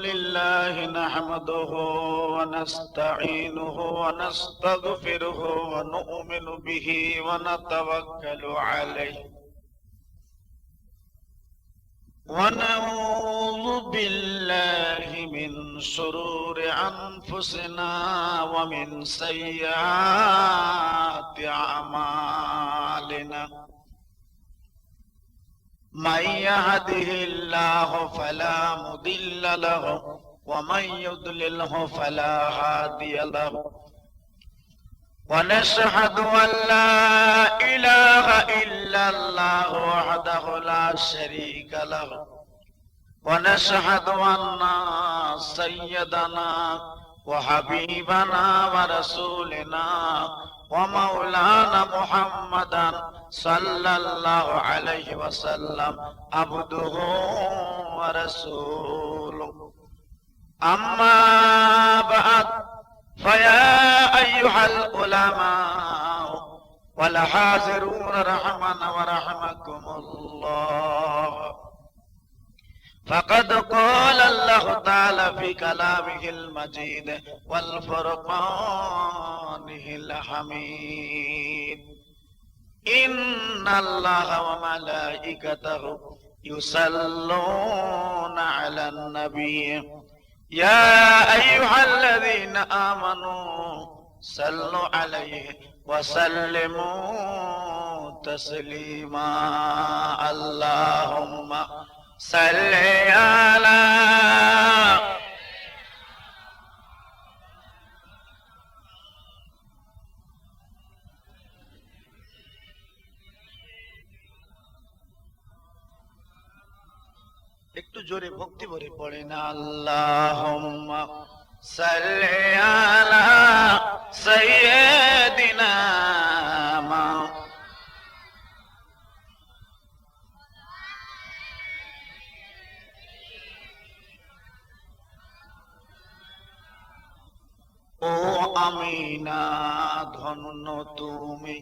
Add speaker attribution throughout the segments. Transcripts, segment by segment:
Speaker 1: لله نحمده ونستعينه ونستغفره ونؤمن به ونتوكل عليه ونعوذ بالله من شرور أنفسنا ومن سيئات أعمالنا من يهده الله فلا مضل له ومن يضلله فلا هادي له ونشهد أن لا إله إلا الله وحده لا شريك له ونشهد أن سيدنا وحبيبنا ورسولنا ومولانا محمدا صلى الله عليه وسلم عبده ورسوله أما بعد فيا أيها العلماء والحاضرون رحمنا ورحمكم الله فقد قال الله تعالى في كلامه المجيد والفرقانه الحميد إن الله وملائكته يصلون على النبي يا أيها الذين آمنوا صلوا عليه وسلموا تسليما اللهم صل على একটু জোরে ভক্তি ভরে পড়েন আল্লাহুম্মা সাল্লি আলা সাইয়্যিদিনা ও আমিনা ধন্য তুমি,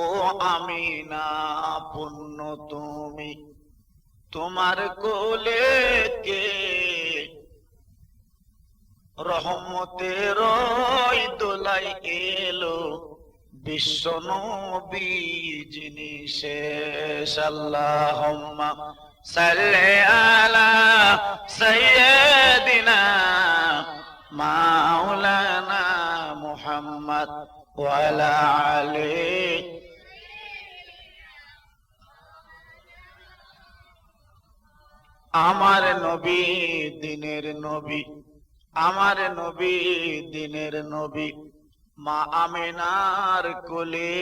Speaker 1: ও আমিনা পুণ্য তুমি, তোমার কোলে কে রহমতের দোলাই এলো বিশ্ব নবী যিনি শেষ। আল্লাহুম্মা সাল্লি আলা সাইয়্যিদিনা মাওলানা মুহাম্মদ ওয়া আলা আলিহি। আমার নবী দিনের নবী, আমার নবী দিনের নবী, মা আমিনার কোলে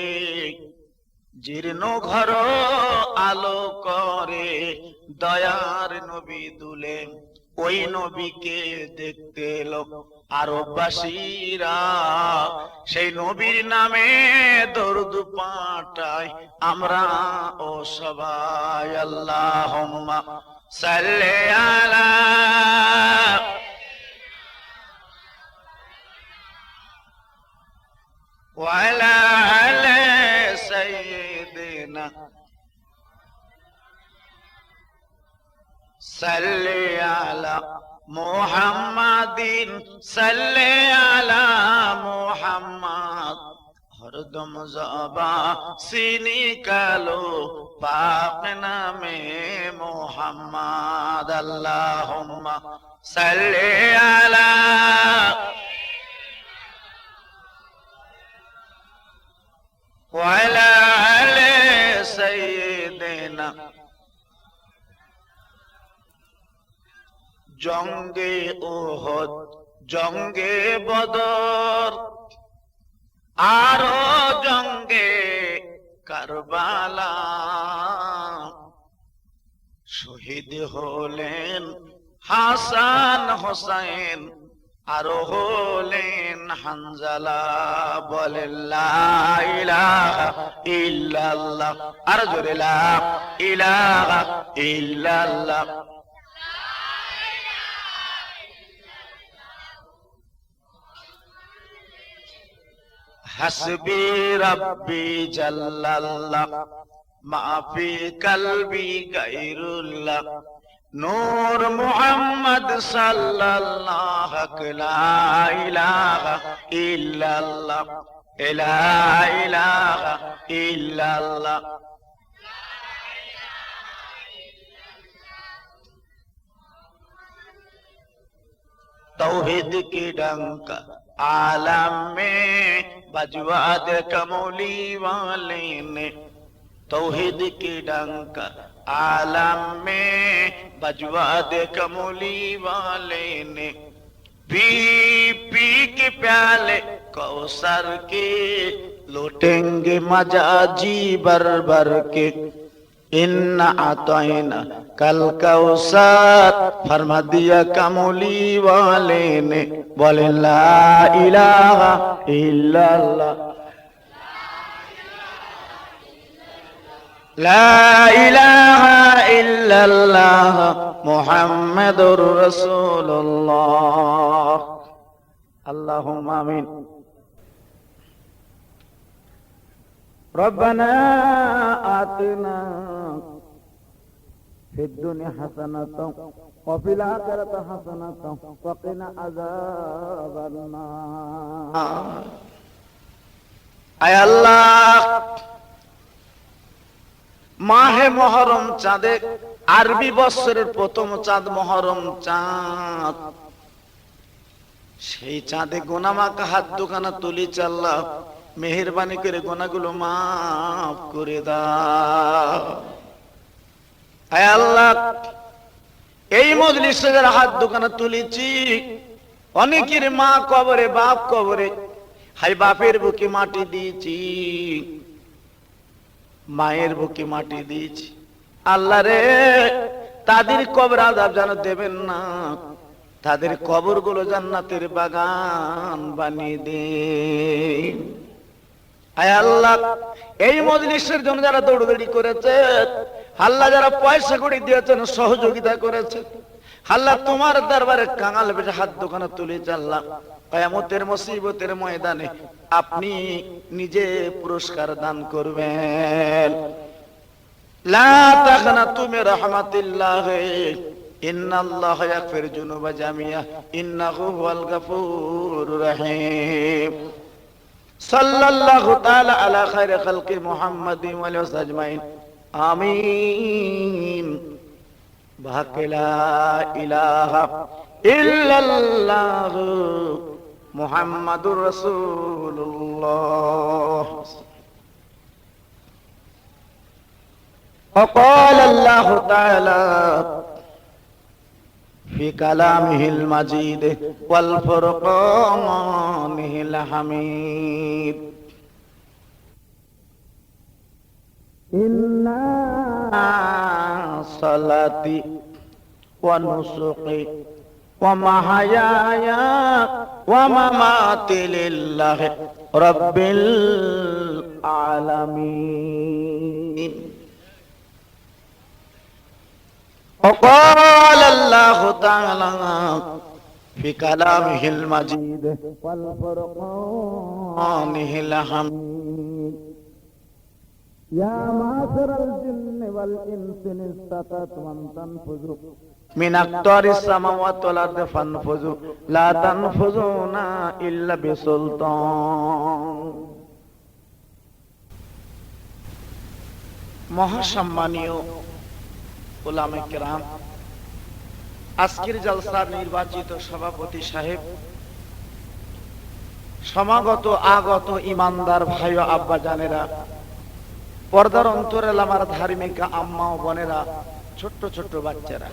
Speaker 1: জীর্ণ ঘর আলো করে দয়ার নবী দুলে। ওই নবীকে দেখতে এলো আরববাসীরা, সেই নবীর নামে দরুদ পাঠাই আমরা ও সবাই। আল্লাহুম্মা সাল্লি আলা ওয়া আলা আলি সাইয়্যিদিনা সাল্লি আলা মুহাম্মাদিন সাল্লি আলা মুহাম্মাদ। হরদম জবা সিনি কালো পাক নামে মুহাম্মাদ। আল্লাহুম্মা সাল্লি আলা ওয়া আলা আলি সাইয়্যিদিনা। জঙ্গে উহুদ, জঙ্গে বদর, আরো জঙ্গে কারবালা শহীদ হলেন হাসান হোসেন, আরো হলেন হানজালা। বলেন লা ইলাহা ইল্লাল্লাহ, আর জোরে লা ইলাহা ইল্লাল্লাহ। হাসবি রাব্বি জাল্লাল্লাহ মাফি কলবি গায়রুল্লাহ নূর মুহাম্মদ সাল্লাল্লাহু লা ইলাহা ইল্লাল্লাহ লা ইলাহা ইল্লাল্লাহ तौहीद की डंक आलम में बजवा दे कमौली वाले ने तौहीद की डंक आलम में बजवा दे कमौली वाले ने पी पी के प्याले कौसर के लौटेंगे मजाजी भर भर के इन्ना आतैना कल कौसर फरमा दिया कमली वाले ने बोले ला इलाहा इल्लल्लाह ला इलाहा इल्लल्लाह मुहम्मदुर रसूलुल्लाह अल्लाहुम्मा आमीन रब्बना आतिना फिद दुनिया हसनतन व फिल आखिरति हसनतन व क़िना अज़ाबन्नार। आय अल्लाह माहे मुहर्रम चाँदे आरबी बছরের প্রথম চাঁদ মুহররম চাঁদ সেই চাঁদে গোনামাকা হাত দুখানা তুলেছি আল্লাহ মেহেরবানি করে গুনাহগুলো maaf করে দাও। আয় আল্লাহ এই মজলিসে যারা হাত দুখানা তুলেছি অনেকের মা কবরে বাপ কবরে হাই বাপের বুকে মাটি দিয়েছি মায়ের বুকে মাটি দিয়েছি আল্লাহ রে তাদের কবর আযাব যেন দেবেন না তাদের কবরগুলো জান্নাতের বাগান বানিয়ে দেন। আয় আল্লাহ এই মজলিসের জন্য যারা দৌড়দৌড়ি করেছে আল্লাহ যারা পয়সা করে দিয়েছেন সহযোগিতা করেছে আল্লাহ তোমার দরবারে কাঙাল বেশে হাত দুখানা তুলেছে আল্লাহ কিয়ামতের মুসিবতের ময়দানে আপনি নিজে পুরস্কার দান করবেন। লা তাকনাতু মির রাহমাতিল্লাহ ইন্নাল্লাহা ইয়াগফিরু যুনুবা জামিআ ইন্নাহু হুয়াল গফুরুর রহিম। সাল্লাল্লাহু তাআলা আলা খায়রি খালকি মুহাম্মাদিন ওয়া আলিহি আজমাইন আমিন। বাকি লা ইলাহা ইল্লাল্লাহু মুহাম্মাদুর রাসূলুল্লাহ। وقال الله تعالى في كلامه المجيد والفرقانه الحميد إن صلاتي ونسكي ومحياي ومماتي لله رب العالمين. وقال الله تعالى في كلامه المجيد والفرقانه الحميد يا معشر الجن والإنس إن استطعتم أن تنفذوا من أقطار السماوات والأرض فانفذوا لا تنفذون إلا بسلطان. মহাসম্মানীয় উলামায়ে কেরাম, আজকের জলসার নির্বাচিত সভাপতি সাহেব, সমাগত আগত ইমানদার ভাই ও আব্বা জানেরা, পর্দার অন্তরাল আমার ধার্মিক আম্মা ও বোনেরা, ছোট্ট ছোট্ট বাচ্চারা,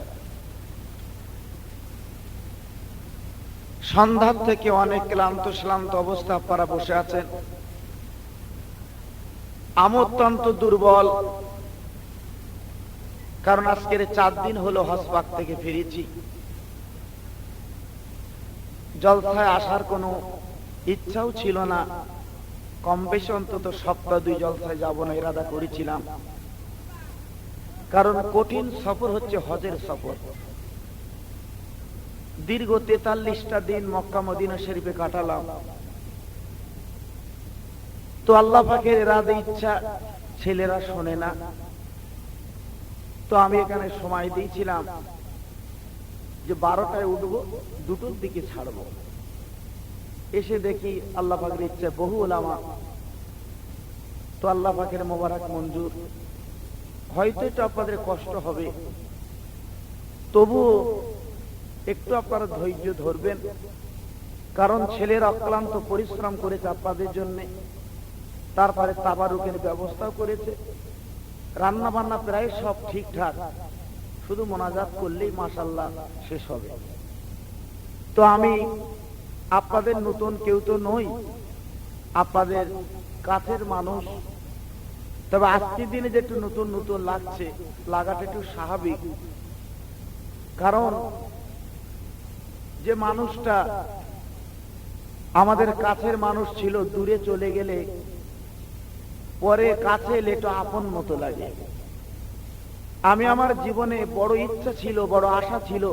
Speaker 1: সন্ধ্যা থেকে অনেক ক্লান্ত শ্রান্ত অবস্থা আপনারা বসে আছেন। আমি অত্যন্ত দুর্বল, কারণ আজকের 4 দিন হলো হজ পাক থেকে ফিরেছি। জলসায় আসার কোনো ইচ্ছাও ছিল না, কম বেশি অন্তত সপ্তাহ 2 জলসায় যাব না ইরাদা করেছিলাম, কারণ কঠিন সফর হচ্ছে হজের সফর। দীর্ঘ 43টা দিন মক্কা মদিনা শরীফে কাটালাম। তো আল্লাহ পাকের ইরাদা ইচ্ছা ছেলেরা শোনে না, তো আমি এখানে সময় দিয়েছিলাম যে 12টায় উঠবো, 2টোর দিকে ছাড়বো। এসে দেখি আল্লাহ পাকের ইচ্ছা বহু ওলামা, তো আল্লাহ পাকের মোবারক মঞ্জুর। হয়তো এটা আপনাদের কষ্ট হবে, তবুও একটু আপনারা ধৈর্য ধরবেন, কারণ ছেলের অক্লান্ত পরিশ্রম করেছে আপনাদের জন্য। তারপরে তাবারুকের ব্যবস্থা করেছে, রান্না বান্না প্রায় সব ঠিকঠাক, শুধু মোনাজাত করলেই মাশাআল্লাহ শেষ হবে। তো আমি আপনাদের নতুন কেউ তো নই, আপনাদের কাছের মানুষ। তবে আজকের দিনে যে একটু নতুন নতুন লাগছে, লাগাটা একটু স্বাভাবিক। কারণ যে মানুষটা আমাদের কাছের মানুষ ছিল, দূরে চলে গেলে পরে কাছে এলে একটু আপন মতো লাগে। আমি আমার জীবনে বড় ইচ্ছা ছিল, বড় আশা ছিল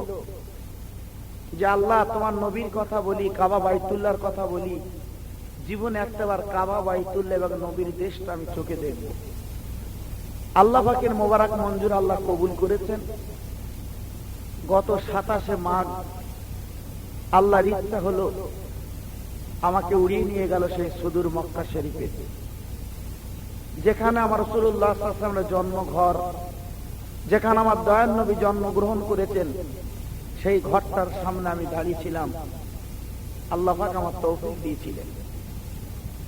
Speaker 1: যে আল্লাহ তোমার নবীর কথা বলি, কাবা বাইতুল্লাহর কথা বলি, জীবনে একটাবার কাবা বাইতুল্লাহ এবং নবীর দেশটা আমি চোখে দেখব। আল্লাহ পাকের মোবারক মঞ্জুর, আল্লাহ কবুল করেছেন। গত 27শে মাঘ আল্লাহর ইচ্ছা হলো আমাকে উড়িয়ে নিয়ে গেল সেই সুদূর মক্কা শরীফে, যেখানে আমার রাসূলুল্লাহ সাল্লাল্লাহু আলাইহি ওয়াসাল্লামের জন্মঘর, যেখানে আমার দয়ার নবী জন্মগ্রহণ করেছেন, সেই ঘরটার সামনে আমি দাঁড়িয়েছিলাম। আল্লাহ পাক আমার তৌফিক দিয়েছিলেন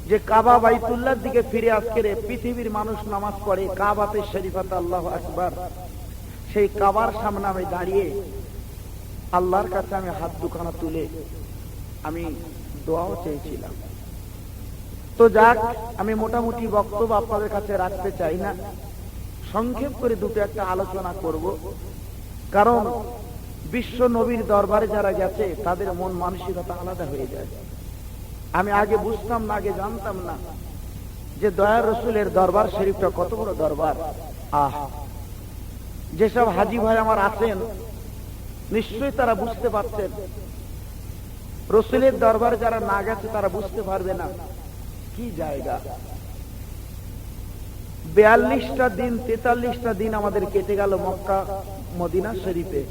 Speaker 1: যে কাবা বাইতুল্লাহর দিকে ফিরে আজকের পৃথিবীর মানুষ নামাজ পড়ে কাবাতে শরীফাতে, আল্লাহু আকবার। সেই কাবার সামনে আমি দাঁড়িয়ে আল্লাহর কাছে আমি হাত দুখানা তুলে আমি দোয়াও চেয়েছিলাম। তো যাক, আমি মোটামুটি বক্তব্য আপনাদের কাছে রাখতে চাই না, সংক্ষেপ করে দুটো একটা আলোচনা করব। কারণ বিশ্ব নবীর দরবারে যারা গেছে তাদের মন মানসিকতা আলাদা হয়ে যায়। আমি আগে বুঝতাম না, আগে জানতাম না যে দয়ার রসুলের দরবার শরীফটা কত বড় দরবার। যেসব হাজী ভাই আমার আছেন নিশ্চয়ই তারা বুঝতে পারছেন, রসুলের দরবারে যারা না গেছে তারা বুঝতে পারবে না কি জায়গা। 42টা দিন 43টা দিন আমাদের কেটে গেল মক্কা মদিনা শরীফে।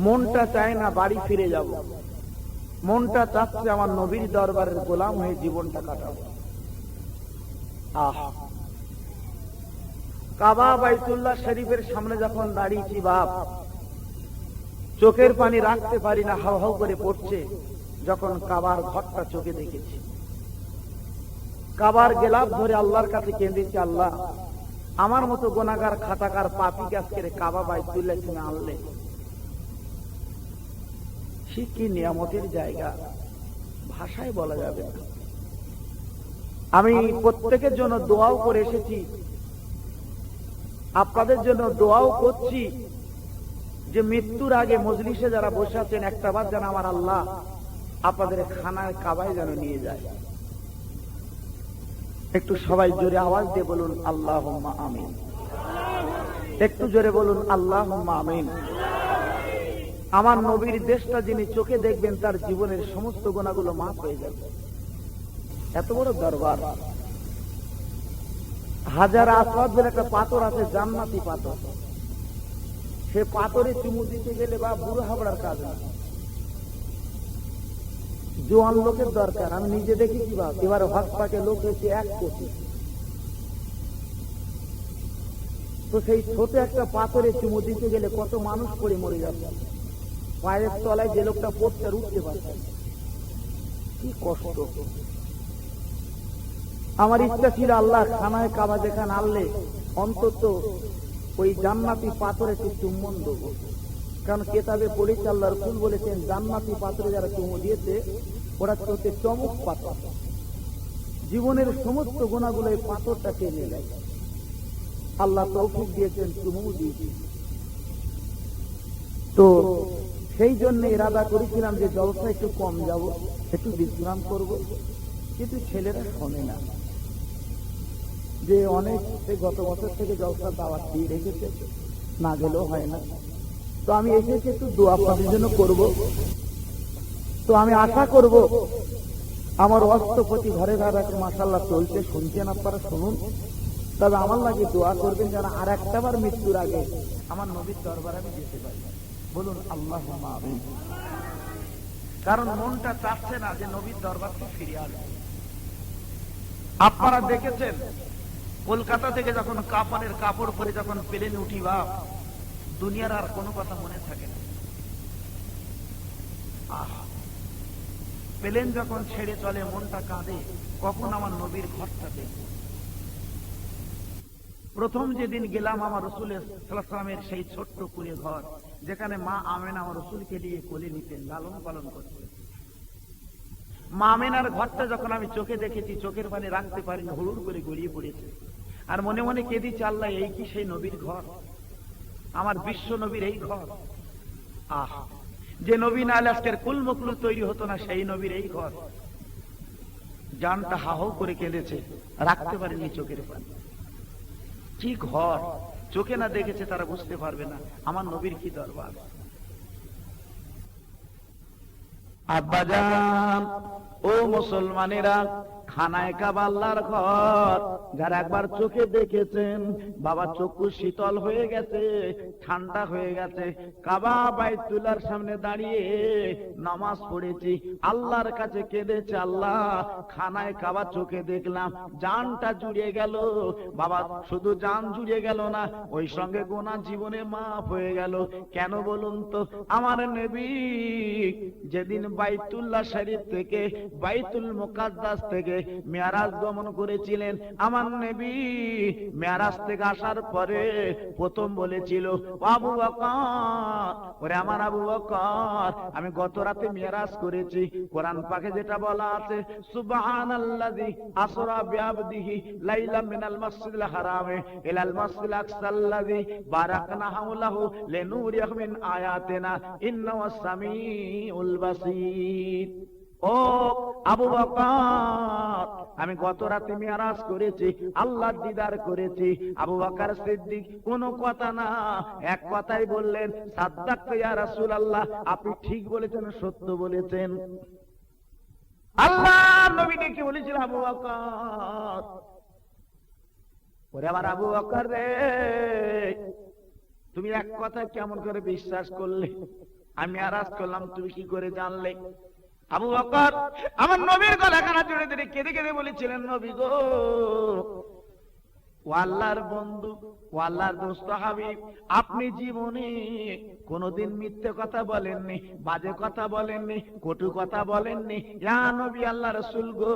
Speaker 1: মনটা চায় না বাড়ি ফিরে যাব, মনটা চাচ্ছে আমার নবীর দরবারের গোলাম হয়ে জীবনটা কাটাবো। কাবা বাইতুল্লাহ শরীফের সামনে যখন দাঁড়িয়েছি, বাপ চোখের পানি রাখতে পারি না, হাউ হাউ করে পড়ছে যখন কাবার ঘরটা চোখে দেখেছি। কাবার গেলাপ ধরে আল্লাহর কাছে কেঁদেছি, আল্লাহ আমার মতো গুনাহগার খাতাকার পাপীকে আজকে কাবা বাইতুল্লাহ তুমি আনলে, সে কি নিয়ামতের জায়গা, ভাষায় বলা যাবে না। আমি প্রত্যেকের জন্য দোয়াও করে এসেছি, আপনাদের জন্য দোয়াও করছি যে মৃত্যুর আগে মজলিসে যারা বসে আছেন একটাবার যেন আমার আল্লাহ আপনাদের খানায় কাবায় যেন নিয়ে যায়। একটু সবাই জোরে আওয়াজ দিয়ে বলুন আল্লাহুম্মা আমিন। একটু জোরে বলুন আল্লাহুম্মা আমিন। আমার নবীর দেশটা যিনি চোখে দেখবেন তার জীবনের সমস্ত গুনাহগুলো মাফ হয়ে যাবে। এত বড় দরবার। হাজার আসওয়াদ বলে একটা পাথর আছে, জান্নাতি পাথর। সে পাথরে চুমু দিতে গেলে বা বুড়ো হাবড়ার কাজ না, জোয়ান লোকের দরকার। আমি নিজে দেখেছি বা এবার হজ পাকে লোক হয়েছে 1 কোটি। তো সেই ছোট একটা পাথরে চুমু দিতে গেলে কত মানুষ পড়ে মরে যাচ্ছে, পায়ের তলায় যে লোকটা পড়তে আর উঠতে পারছে, কি কষ্ট। আমার ইচ্ছা ছিল আল্লাহ খানায় কাবা যেখানে আনলে অন্তত ওই জান্নাতি পাথরে একটু চুম্বন দেবো। কারণ কেতাবে পড়েছে আল্লাহর রাসূল বলেছেন জান্নাতি পাথরে যারা চুমু দিয়েছে ওরা হচ্ছে চমক পাথর, জীবনের সমস্ত গুনাহগুলো এই পাথরটা টেনে নেয়। আল্লাহ তৌফিক দিয়েছেন, চুমু দিয়েছি। তো সেই জন্য ইরাদা করেছিলাম যে জলসা একটু কম যাব, একটু বিশ্রাম করব, কিন্তু ছেলেরা শোনে না। যে অনেক গত বছর থেকে জলসা দাওয়াত দিয়ে রেখেছে, না গেলেও হয় না। তো আমি এসেছি একটু দোয়া আপনাদের জন্য করব। তো আমি আশা করব আমার অস্ত্রপতি ঘরে ঘরে মাশাআল্লাহ চলছে, শুনছেন আপনারা, শুনুন। তবে আমার লাগে দোয়া করবেন যেন আর একটা বার মৃত্যুর আগে আমার নবীর দরবারে আমি যেতে পারি। বলুন আল্লাহুম্মা আমিন। কারণ মনটা চাচ্ছে না যে নবীর দরবার থেকে ফিরে আসবে। আপনারা দেখেছেন কলকাতা থেকে যখন কাফনের কাপড় পরে যখন প্লেনে উঠিবা, দুনিয়ার আর কোনো কথা মনে থাকে না। প্লেন যখন ছেড়ে চলে মনটা কাঁদে, কখন আমার নবীর ঘরটা দেখব। প্রথম যেদিন গেলাম আমার রসুলের সাল্লাল্লাহু আলাইহি ওয়াসাল্লামের সেই ছোট্ট কুঁড়ে ঘর, যেখানে মা আমেনা আমার রসুলকে নিয়ে কোলে নিতেন, লালন পালন করতেন। মা আমেনার ঘরটা যখন আমি চোখে দেখেছি, চোখের পানি রাখতে পারিনি, হুড়ুর করে গড়িয়ে পড়েছে। আর মনে মনে কেঁদেছি, আল্লাহ এই কি সেই নবীর ঘর, আমার বিশ্ব নবীর এই ঘর। যে নবী না আজকের কুল মকলুল তৈরি হতো না, সেই নবীর এই ঘর। জানটা হাহু করে কেঁদেছে, রাখতে পারেনি চোখের পানি। কি ঘর, চোখে না দেখেছে তারা বুঝতে পারবে না আমার নবীর কি দরবার। আব্বাজান, ও মুসলমানেরা, খানায় কাবা আল্লাহর ঘর, যারা একবার চোখে দেখেছেন বাবা চক্ষু শীতল হয়ে গেছে, ঠান্ডা হয়ে গেছে। কাবা বাইতুল্লাহর সামনে দাঁড়িয়ে নামাজ পড়েছি, আল্লাহর কাছে কেঁদেছে, আল্লাহ খানায় কাবা চোখে দেখলাম, জানটা জুড়িয়ে গেল। বাবা শুধু জান জুড়িয়ে গেল না, ওই সঙ্গে গোনা জীবনে মাফ হয়ে গেল। কেন বলুন তো? আমার নবী যেদিন বাইতুল্লাহ শরীফ থেকে বাইতুল মুকাদ্দাস থেকে মেরাজ গমন করেছিলেন, আমার নবী মেরাজ থেকে আসার পরে প্রথম বলেছিল, আবু বকর, ওরে আমার আবু বকর, আমি গত রাতে মেরাজ করেছি। কোরআন পাকে যেটা বলা আছে, সুবহানাল্লাযী আসরা বিআবদিহি লাইলাম মিনাল মাসজিদিল হারামে ইলাল মাসজিদিল আকসাল্লাযী বারাকনা হাওলাহু লিনুরিয়াহু মিন আয়াতিনা ইন্নাহু সামিউল বাসীর। ও আবু বকর, আমি গত রাতে মেরাজ করেছি, আল্লাহর দিদার করেছি। আবু বকর সিদ্দিক কোনো কথা না, এক কথাই বললেন, সাদ্দাকতু ইয়া রাসূলুল্লাহ, আপনি ঠিক বলেছেন, সত্য বলেছেন। আল্লাহ নবী ডেকে বলেছিল, আবু বকর, ওরে আমার আবু বকর রে, তুমি এক কথা কেমন করে বিশ্বাস করলে? আমি মেরাজ করলাম, তুমি কি করে জানলে? আবু বকর আমার নবীর গলাখানা জুড়ে ধরে কেঁদে কেঁদে বলেছিলেন, নবী গো, ও আল্লাহর বন্ধু, ও আল্লাহর দোস্ত হাবিব, আপনি জীবনে কোনদিন মিথ্যে কথা বলেননি, বাজে কথা বলেননি, কটু কথা বলেননি। ইয়া নবী আল্লাহ রাসূল গো,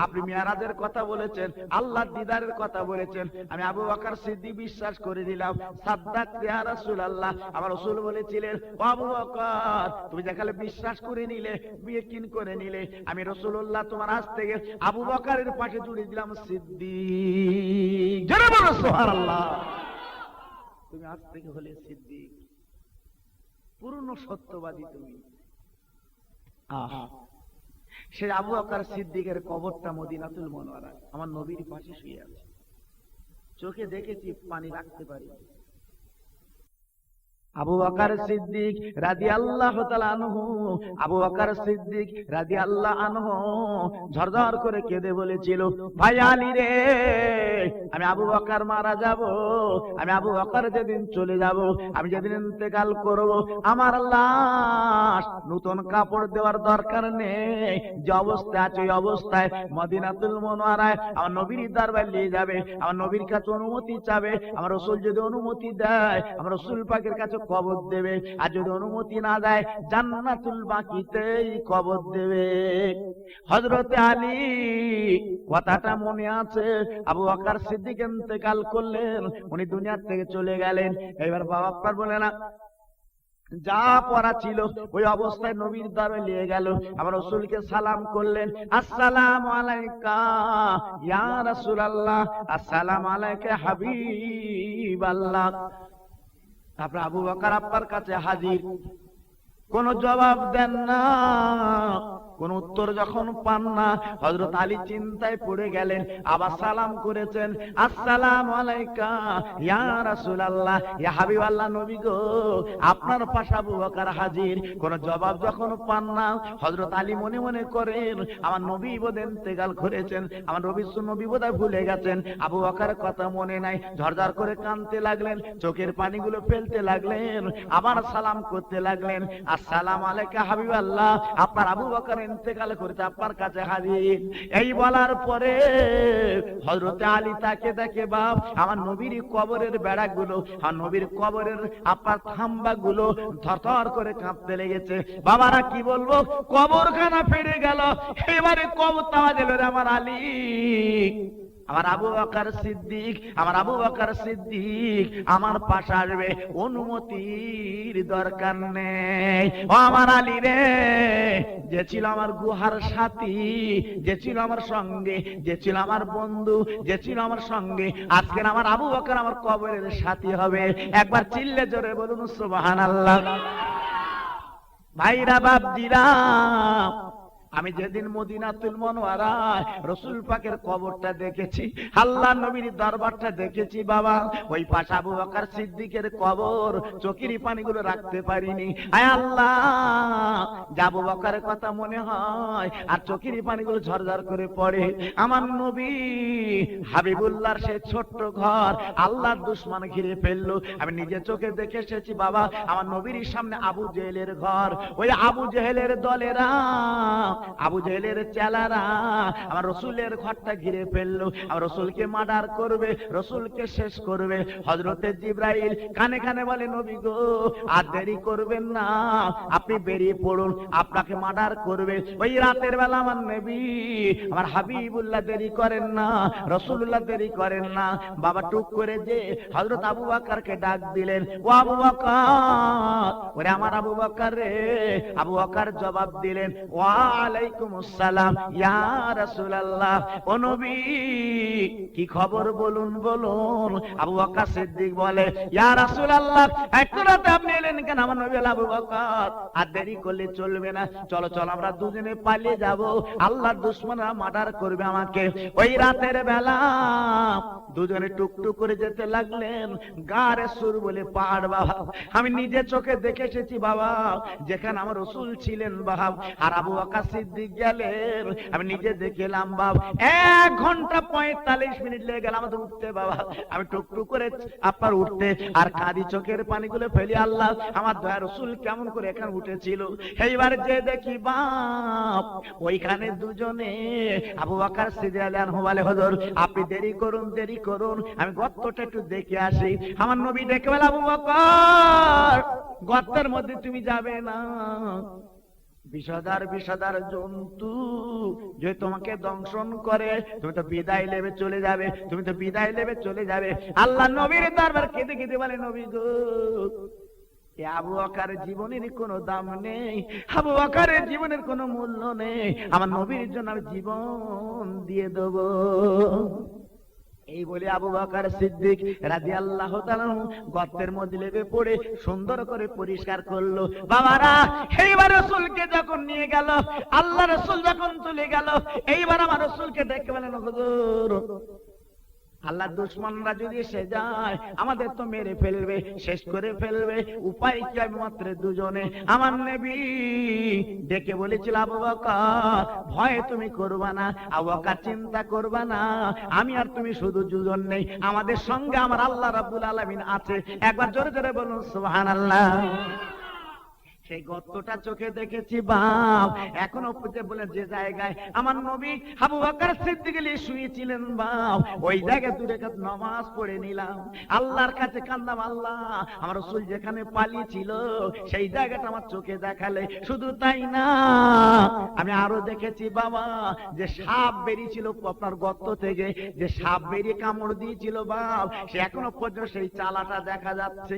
Speaker 1: আপনি মিরাজের কথা বলেছেন, আল্লাহর দিদারের কথা বলেছেন। আমি আবু বকর সিদ্দিক বিশ্বাস করে দিলাম। সাদ্দাক ইয়া রাসূলুল্লাহ, আমার রাসূল বলেছিলেন, ও আবু বকর, তুমি দেখালে বিশ্বাস করে নিলে, ইয়াকিন করে নিলে, আমি রাসূলুল্লাহ তোমার আজ থেকে আবু বকরের পাশে জুড়ে দিলাম সিদ্দিক। জোরে বলো সুবহানাল্লাহ। তুমি আজ থেকে হলে সিদ্দিক, পূর্ণ সত্যবাদী তুমি। সে আবু বকর সিদ্দিকের কবরটা মদিনাতুল মুনাওয়ারা, আমার নবীর পাশে শুয়ে আছে। চোখে দেখেছি, পানি রাখতে পারি। আবু বকর সিদ্দিক রাদিয়াল্লাহু তাআলা আনহু, আবু বকর সিদ্দিক রাদিয়াল্লাহু আনহু ঝরঝর করে কেঁদে বলেছিল, ভাই আলী রে, আমি আবু বকর মারা যাব, আমি আবু বকর যেদিন চলে যাব, আমি যেদিন ইন্তেকাল করব, আমার লাশ নতুন কাপড় দেওয়ার দরকার নেই, যে অবস্থায় আছে ওই অবস্থায় মদিনাতুল মুনাওয়ারায় আমার নবীর দরবারে নিয়ে যাবে, আমার নবীর কাছে অনুমতি চাবে। আমার রাসূল যদি অনুমতি দেয়, আমার রাসূল পাকের কাছে কবর দেবে, আর যদি অনুমতি না দেয়, জান্নাতুল বাকিতেই কবর দেবে। হযরতে আলী কথাটা মনে আছে। আবু বকর সিদ্দিক ইন্তেকাল করলেন, উনি দুনিয়া থেকে চলে গেলেন। এবার বাবা আপনার বলে না, যা পড়া ছিল ওই অবস্থায় নবীর দরবারে নিয়ে গেল, আমার রাসূলকে সালাম করলেন, আসসালামু আলাইকা ইয়া রাসূলুল্লাহ, আসসালামু আলাইকা হাবিবাল্লাহ। তারপর আবু বকর আপনার কাছে হাজির, কোন জবাব দেন না। কোন উত্তর যখন পান না, হযরত আলী চিন্তায় পড়ে গেলেন, আবার সালাম করেছেন, আসসালামু আলাইকা ইয়া রাসূলুল্লাহ, ইয়া হাবিবাল্লাহ, নবী গো, আপনার পাশে আবু বকর হাজির। কোন জবাব যখন পান না, হযরত আলী মনে মনে করেন, আমার নবী বোধহয় ইন্তেকাল করেছেন, আমার নবী বোধহয় ভুলে গেছেন, আবু বকরের কথা মনে নাই। ঝরঝর করে কাঁদতে লাগলেন, চোখের পানিগুলো ফেলতে লাগলেন, আবার সালাম করতে লাগলেন, আসসালামু আলাইকা হাবিবাল্লাহ, আপনার আবু বকর ইন্তেকাল করেছে, আপনার কাছে হাজির। এই বলার পরে হযরত আলী তাকে দেখে, বাপ, আমার নবীর কবরের বেড়াগুলো, আর নবীর কবরের আপনার খাম্বাগুলো থরথর করে কাঁপতে লেগেছে। বাবারা কি বলবো, কবরখানা ফেটে গেল। এবারে কবর তাওয়া দিল রে আমার আলী, আমার আবু বকর সিদ্দিক, আমার আবু বকর সিদ্দিক আমার পাশে আসবে, অনুমতির দরকার নেই। ও আমার আলী রে, যে ছিল আমার গুহার সাথী, যে ছিল আমার সঙ্গে, যে ছিল আমার বন্ধু, যে ছিল আমার সঙ্গে, আজকে আমার আবু বকর আমার কবরের সাথী হবে। একবার চিল্লে জোরে বলুন সুবহানাল্লাহ। ভাইরা বাপজিরা, আমি যেদিন মদিনাতুল মুনাওয়ারায় রাসূল পাকের কবরটা দেখেছি, আল্লাহর নবীর দরবারটা দেখেছি, বাবা, ওই পাশে আবু বকর সিদ্দিকের কবর, চোখের পানিগুলো রাখতে পারিনি। আয় আল্লাহ, আবু বকরের কথা মনে হয় আর চোখের পানিগুলো ঝরঝর করে পড়ে। আমার নবী হাবিবুল্লাহর সেই ছোট্ট ঘর আল্লাহর দুশমন ঘিরে ফেললো। আমি নিজে চোখে দেখে এসেছি, বাবা, আমার নবীর সামনে আবু জেহেলের ঘর, ওই আবু জেহেলের দলেরা, আবু জেহেলের চেলারা আমার রসুলের ঘরটা ঘিরে ফেললো, আমার রসুলকে মার্ডার করবে, রসুলকে শেষ করবে। হযরতে জিবরাইল কানে কানে বলে, নবী গো, আর দেরি করবেন না, আপনি বেরিয়ে পড়ুন, আপনাকে মার্ডার করবে। ওই রাতের বেলা আমার নবী, আমার হাবিবুল্লাহ দেরি করেন না, রসুলুল্লাহ দেরি করেন না। বাবা টুক করে যে হযরত আবু বকরকে ডাক দিলেন, ও আবু বকর, ওরে আমার আবু বকর রে। আবু বকর জবাব দিলেন, ওয়া আলাইকুমুস সালাম ইয়া রাসূলুল্লাহ, ও নবী, কি খবর বলুন বলুন। আবু বকর সিদ্দিক বলে, ইয়া রাসূলুল্লাহ, একটু রাতে আপনি এলেন কেন? আমার নবী বলে, আবু বকর, আর দেরি করলে চলবে না, চলো চলো আমরা দুজনে পালিয়ে যাব, আল্লাহর দুশমনরা মার্ডার করবে আমাকে। ওই রাতের বেলা দুজনে টুকটুক করে যেতে লাগলেন, গারে সুর বলে পাহাড়, বাবা, আমি নিজে চোখে দেখে এসেছি, বাবা, যেখানে আমার রাসূল ছিলেন, বাবা, আর আবু বকর সিদ্দিক গেলেন, আমি নিজে দেখলাম, বাবা, 1 ঘন্টা 45 মিনিট লেগে গেল আমাদের উঠতে, বাবা। আমি টুকটুক করে আপনার উঠতে আর কাঁদি, চোখের পানিগুলো ফেলি, আল্লাহ, আমার দয়া রাসূল কেমন করে এখানে উঠেছিল। এইবার যে দেখি, বাপ, ওইখানে দুজনে আবু বকর সিদ্দিক রাদিয়াল্লাহু বলে, হুজুর, আপনি দেরি করুন, দেরি করুন, আমি গর্তটা একটু দেখে আসি। আমার নবী দেখে বলে, আবু বকর, গর্তের মধ্যে তুমি যাবে না, বিষধর বিষধর জন্তু যে তোমাকে দংশন করে, তুমি তো বিদায় নেবে চলে যাবে, তুমি তো বিদায় নেবে চলে যাবে। আল্লাহ নবীর দরবার কেঁদে কেঁদে বলে, নবী গো, আবু বকরের জীবনের কোনো দাম নেই, আবু বকরের জীবনের কোনো মূল্য নেই, আমার নবীর জন্য আমি জীবন দিয়ে দেব। এই বলে আবু বকর সিদ্দিক রাদিয়াল্লাহু তাআলা গর্তের মধ্যে লেগে পড়ে সুন্দর করে পরিষ্কার করলো। বাবারা, এইবার রাসূলকে যখন নিয়ে গেল, আল্লাহ রাসূল যখন চলে গেল, এইবার আমার রাসূলকে দেখে বলেন, হুজুর, আল্লাহর দুশমনরা যদি এসে যায় আমাদের তো মেরে ফেলবে, শেষ করে ফেলবে, উপায় কি? আমি মাত্র দুজনে। আমার নবী ডেকে বলেছিল, আবু বকর, ভয় তুমি করবা না, আবু বকর চিন্তা করবা না, আমি আর তুমি শুধু দুজন নেই, আমাদের সঙ্গে আমার আল্লাহ রাব্বুল আলামিন আছে। একবার জোরে জোরে বলুন সুবহানাল্লাহ। সেই গর্তটা চোখে দেখেছি, বাপ, এখনো বলে যে জায়গায় আমার নবী আবু বকর সিদ্দিক শুয়েছিলেন, বাপ, ওই জায়গায় 2 রাকাত নামাজ পড়ে নিলাম, আল্লাহর কাছে কান্দাম, আল্লাহ, আমার রাসূল যেখানে পালিয়েছিল সেই জায়গাটা আমার চোখে দেখালে। শুধু তাই না, আমি আরো দেখেছি, বাবা, যে সাপ বেরিয়েছিল আপনার গর্ত থেকে, যে সাপ বেরিয়ে কামড় দিয়েছিল, বাপ, সে এখনো পর্যন্ত সেই চালাটা দেখা যাচ্ছে।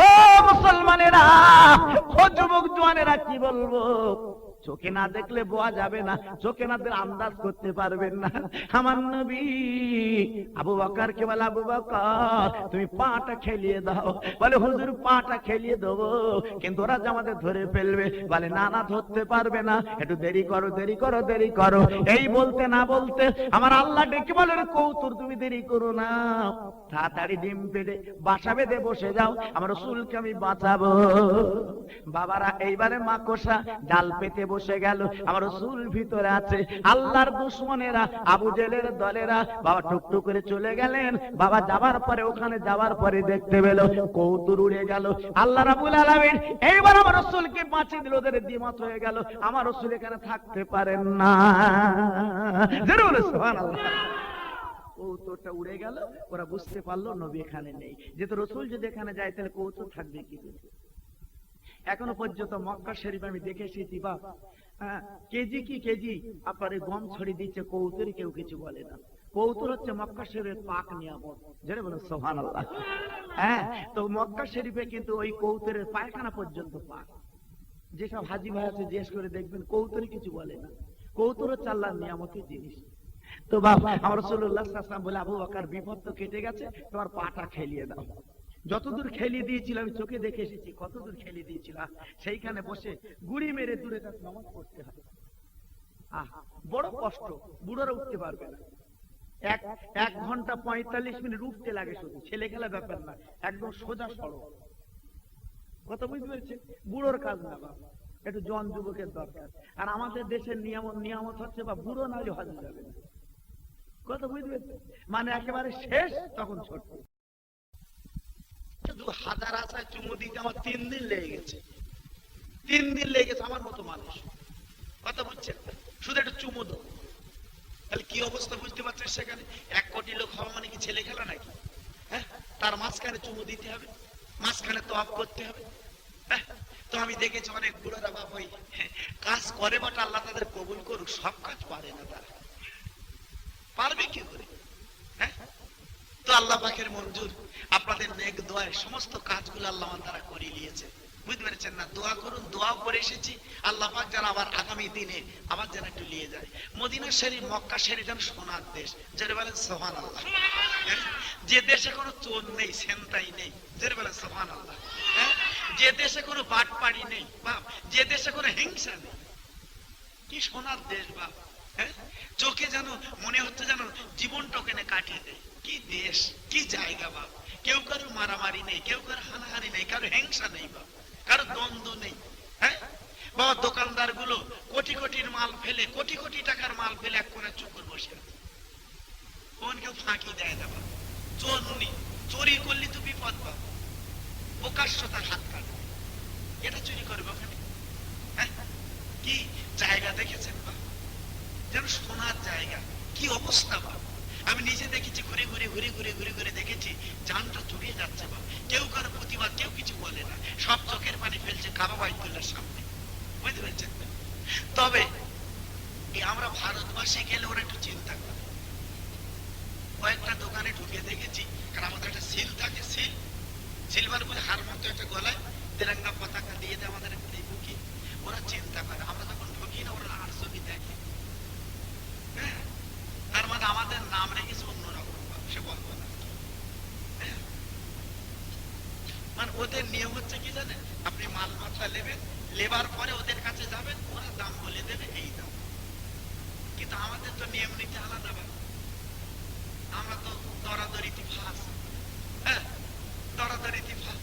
Speaker 1: ও মুসলমানেরা, ও যুবক জওয়ানেরা, কি বলবো, চোখে না দেখলে বোঝা যাবে না, চোখে না দেখলে আন্দাজ করতে পারবেন না। আমার নবী আবু বকরকে বলে, আবু বকর তুমি পাটা খেলিয়ে দাও। বলে হুজুর পাটা খেলিয়ে দেবো, কিন্তু ওরা যে আমাদের ধরে ফেলবে। বলে না না, ধরতে পারবে না, একটু দেরি করো দেরি করো দেরি করো। এই বলতে না বলতে আমার আল্লাহ ডেকে বলে, কৌতুর তুমি দেরি করো না, তাড়াতাড়ি ডিম পেড়ে বাসা বেঁধে বসে যাও, আমার রাসূলকে আমি বাঁচাবো। বাবারা এইবারে মাকড়সা জাল পেতে বসে গেল, আমার রাসূল ভিতরে আছে। আল্লাহর দুশমনেরা আবু জেলের দলেরা বাবা টুকটুক করে চলে গেলেন। বাবা যাবার পরে, ওখানে যাবার পরে দেখতে পেল কৌতুর উড়ে গেল। আল্লাহ রাব্বুল আলামিন এইবার আমার রাসূলকে বাঁচিয়ে দিল, ওদের দ্বিমত হয়ে গেল, আমার রাসূল এখানে থাকতে পারেন না। জোরে বলো সুবহানাল্লাহ। কৌতুরটা উড়ে গেল, ওরা বুঝতে পারলো নবী এখানে নেই। যেহেতু রাসূল যদি এখানে যায় তাহলে কৌতুর থাকবে কি করে? এখনো পর্যন্ত মক্কা শরীফ আমি দেখে এসেছি বাপ, কেজি কি কেজি আপনার গম ছড়িয়ে দিচ্ছে, কৌতুরে কেউ কিছু বলে না। কৌতুর হচ্ছে মক্কা শরীফের পাক নিয়ামত, যেটা বলে সুবহানাল্লাহ। হ্যাঁ, তো মক্কা শরীফে কিন্তু ওই কৌতুরের পায়খানা পর্যন্ত পাক। যেসব হাজি ভাই আছে জিজ্ঞেস করে দেখবেন, কৌতুরে কিছু বলে না। কৌতুর হচ্ছে আল্লাহর নিয়ামতের জিনিস। তো বাবা আমার রাসূলুল্লাহ সাল্লাল্লাহু আলাইহি ওয়াসাল্লাম বলে, আবু বকর বিপদ তো কেটে গেছে, তোমার পাটা খেলিয়ে দাও। যতদূর খেলিয়ে দিয়েছিল আমি চোখে দেখে এসেছি, কতদূর খেলিয়ে দিয়েছিল। সেইখানে বসে গুড়ি মেরে দূরে তার নামাজ পড়তে হয়। বড় কষ্ট, বুড়োরা উঠতে পারবে না। 1 ঘন্টা 45 মিনিট উঠতে লাগে, শুধু ছেলে খেলা ব্যাপার না, একদম সোজা সড়ক। কথা বুঝতে পেরেছে? বুড়োর কাজ না বাবা, একটু জন যুবকের দরকার। আর আমাদের দেশের নিয়ামত হচ্ছে বা বুড়ো না হলে হজ যাবে না। কথা বুঝতে পেরেছে? মানে একেবারে শেষ, তখন ছোট। হাজার আশায় চুমু দিতে আমার 3 দিন লেগে গেছে। 3 দিন লেগে গেছে আমার মতো মানুষ। কথা বুঝছেন? শুধু একটা চুমু দাও, তাহলে কি অবস্থা বুঝতে পারছেন? সেখানে 1 কোটি লোক হওয়া মানে কি ছেলে খেলা নাকি? হ্যাঁ, তার মাঝখানে চুমু দিতে হবে, মাঝখানে তো অফ করতে হবে। তো আমি দেখেছি অনেক বুড়োরা বাবা ওই কাজ করে, বাট আল্লাহ তাদের কবুল করুক, সব কাজ পারে না। তারা পারবে কি করে? হ্যাঁ, তো আল্লাহ পাকের মঞ্জুর, আপনাদের নেক দোয়ায় সমস্ত কাজগুলো আল্লাহ তারা করে নিয়েছে। বুঝতে পেরেছেন না? দোয়া করুন, দোয়া করে এসেছি আল্লাহ পাক যেন আবার আগামী দিনে আবার যেন একটু নিয়ে যায়। মদিনা শরীফ মক্কা শরীফ যেন সোনার দেশ, যেটা বলেন সুবহানাল্লাহ। যে দেশে কোনো চোর নেই, ছিনতাই নেই, যেটা বলেন সুবহানাল্লাহ। যে দেশে কোনো বাটপাড়ি নেই বাপ, যে দেশে কোনো হিংসা নেই, কি সোনার দেশ বাপ। চোখে যেন মনে হচ্ছে যেন জীবনটা ওখানে কাটিয়ে দেয়। কি দেশ, কি জায়গা বাপ। কেউ কারো মারামারি নেই, কেউ কারো হানাহানি নেই, কারো হিংসা নেই বাপ, কারো দ্বন্দ্ব নেই। হ্যাঁ বাবা, দোকানদার গুলো কোটি কোটির মাল ফেলে, কোটি কোটি টাকার মাল ফেলে এক কোণে চুপ করে বসে আছে। কোন কেউ ফাঁকি দেয় না বাপ। চোর নেই, চুরি করলে তো বিপদ বাপ, প্রকাশ্য তার হাত কাটবে। এটা চুরি করবে ওখানে? কি জায়গা দেখেছেন বাপ, যেন সোনার জায়গা। কি অবস্থা বাপ, আমি নিজে দেখেছি, ঘুরে ঘুরে ঘুরে ঘুরে ঘুরে ঘুরে দেখেছি, জানটা জুড়িয়ে যাচ্ছে বাপ। কেউ কারো প্রতিবাদ, কেউ কিছু বলে না, সব চোখের পানি ফেলছে কাবা বাইতুল্লাহর সামনে। বুঝতে পেরেছেন? তবে আমরা ভারতবাসী গেলে ওরা একটু চিন্তা করে। কয়েকটা দোকানে ঢুকে দেখেছি, কারণ আমাদের একটা সিল থাকে, সিলভার বলে হার মতো একটা গলায় তেরঙ্গা পতাকা দিয়ে দেয় আমাদের ঢুকি। ওরা চিন্তা করে, আমরা যখন ঢুকি না ওরা আর ছবি দেখে। তার মানে আমাদের নাম রেখেছে অন্যরকম, সে বলবো না। মানে ওদের নিয়ম হচ্ছে কি জানেন, আপনি মাল মাত্রা নেবেন, লেবার পরে ওদের কাছে যাবেন, ওরা দাম বলে দেবে, এই দাম। কিন্তু আমাদের তো নিয়ম নীতি আলাদা। আমরা তো দরাদরিতে ফাঁস। হ্যাঁ, দরাদরিতে ফাঁস।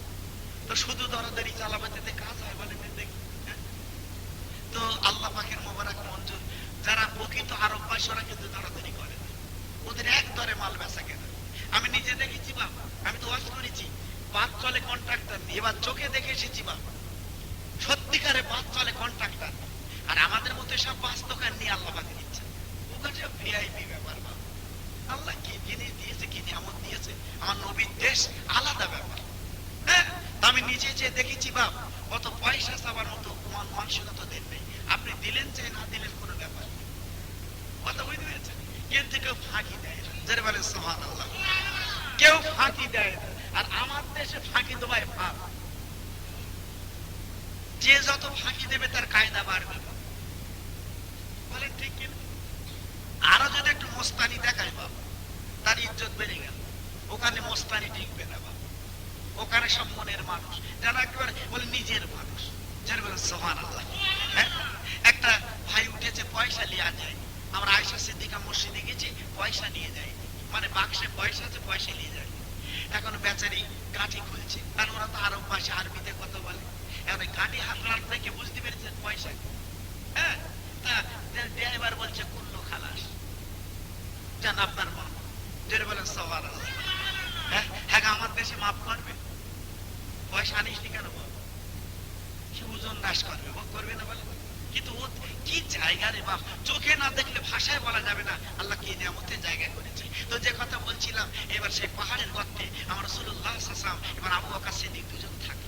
Speaker 1: তো শুধু দরাদরি চালাবাতে কাজ হয় বলে দেখি। তো আল্লাহ পাকের মোবারক মঞ্জুর, যারা প্রকৃত আরববাসী ওরা কিন্তু দরাদরি করে না, ওদের এক দরে মাল বেচা কেনা। আমি নিজে দেখেছি বাবা, আমি তো ওয়াজ করেছি, বাস চলে কন্ট্রাক্টর নিয়ে, এবার চোখে দেখে এসেছি বাবা, সত্যিকারে বাস চলে কন্ট্রাক্টর। আর আমাদের মতো সব বাস দোকান নিয়ে আল্লাহ পাকে দিচ্ছে, ওখানে ভিআইপি ব্যাপার বাবা। আল্লাহ কি জিনিস দিয়েছে, কি নিয়ামত দিয়েছে, আমার নবীর দেশ আলাদা ব্যাপার। হ্যাঁ, আমি নিজে যে দেখেছি বাপ, কত পয়সা চাবার মতো মানসিকতা দেন নেই। আপনি দিলেন চাই না দিলেন কোনো ব্যাপার, কথা বুঝতে পেরেছেন? কিন্তু কেউ ফাঁকি দেয় না, যারা বলে সুবহানাল্লাহ, কেউ ফাঁকি দেয় না। আর আমার দেশে ফাঁকি দেওয়ায় পাপ, যে যত ফাঁকি দেবে তার কায়দা বাড়বে। বলেন ঠিক কিনা? আরো যদি একটু মোস্তানি দেখায় বাবা, তার ইজ্জত বেড়ে গেল। ওখানে মোস্তানি টিকবে না বাবা, ওখানে সব মনের মানুষ, যেন একেবারে বলে নিজের মানুষ, যেন বলে সুবহানাল্লাহ। একটা ভাই উঠেছে, পয়সা লিয়া যায়। আমরা আয়েশা সিদ্দিকা মসজিদে গেছি, পয়সা নিয়ে যায়, মানে বাক্সে পয়সা আছে, পয়সা নিয়ে যায়। এখন বেচারি গাঁঠি খুলছে, কারণ ওরা তো আরব ভাষা আরবিতে কথা বলে। এখন গাঁঠি হাত থেকে বুঝতে পেরেছেন পয়সা। হ্যাঁ, তা ড্রাইভার বলছে কুল্লু খালাস, জান আপনার মা, যেটা বলেন সুবহানাল্লাহ। হ্যাঁ, আমার দেশে মাফ করবে, পয়সা আনিস নি কেন বল, সে ওজন নাশ করবে, করবে না বলে। কিন্তু ও কি জায়গা রে বাপ, চোখে না দেখলে ভাষায় বলা যাবে না আল্লাহ কি নিয়ামতের জায়গা করেছে। তো যে কথা বলছিলাম, এবার সেই পাহাড়ের গর্তে আমার রাসূলুল্লাহ সাল্লাল্লাহু আলাইহি ওয়াসাল্লাম এবার আবু বকর সিদ্দিক দুজন থাকে।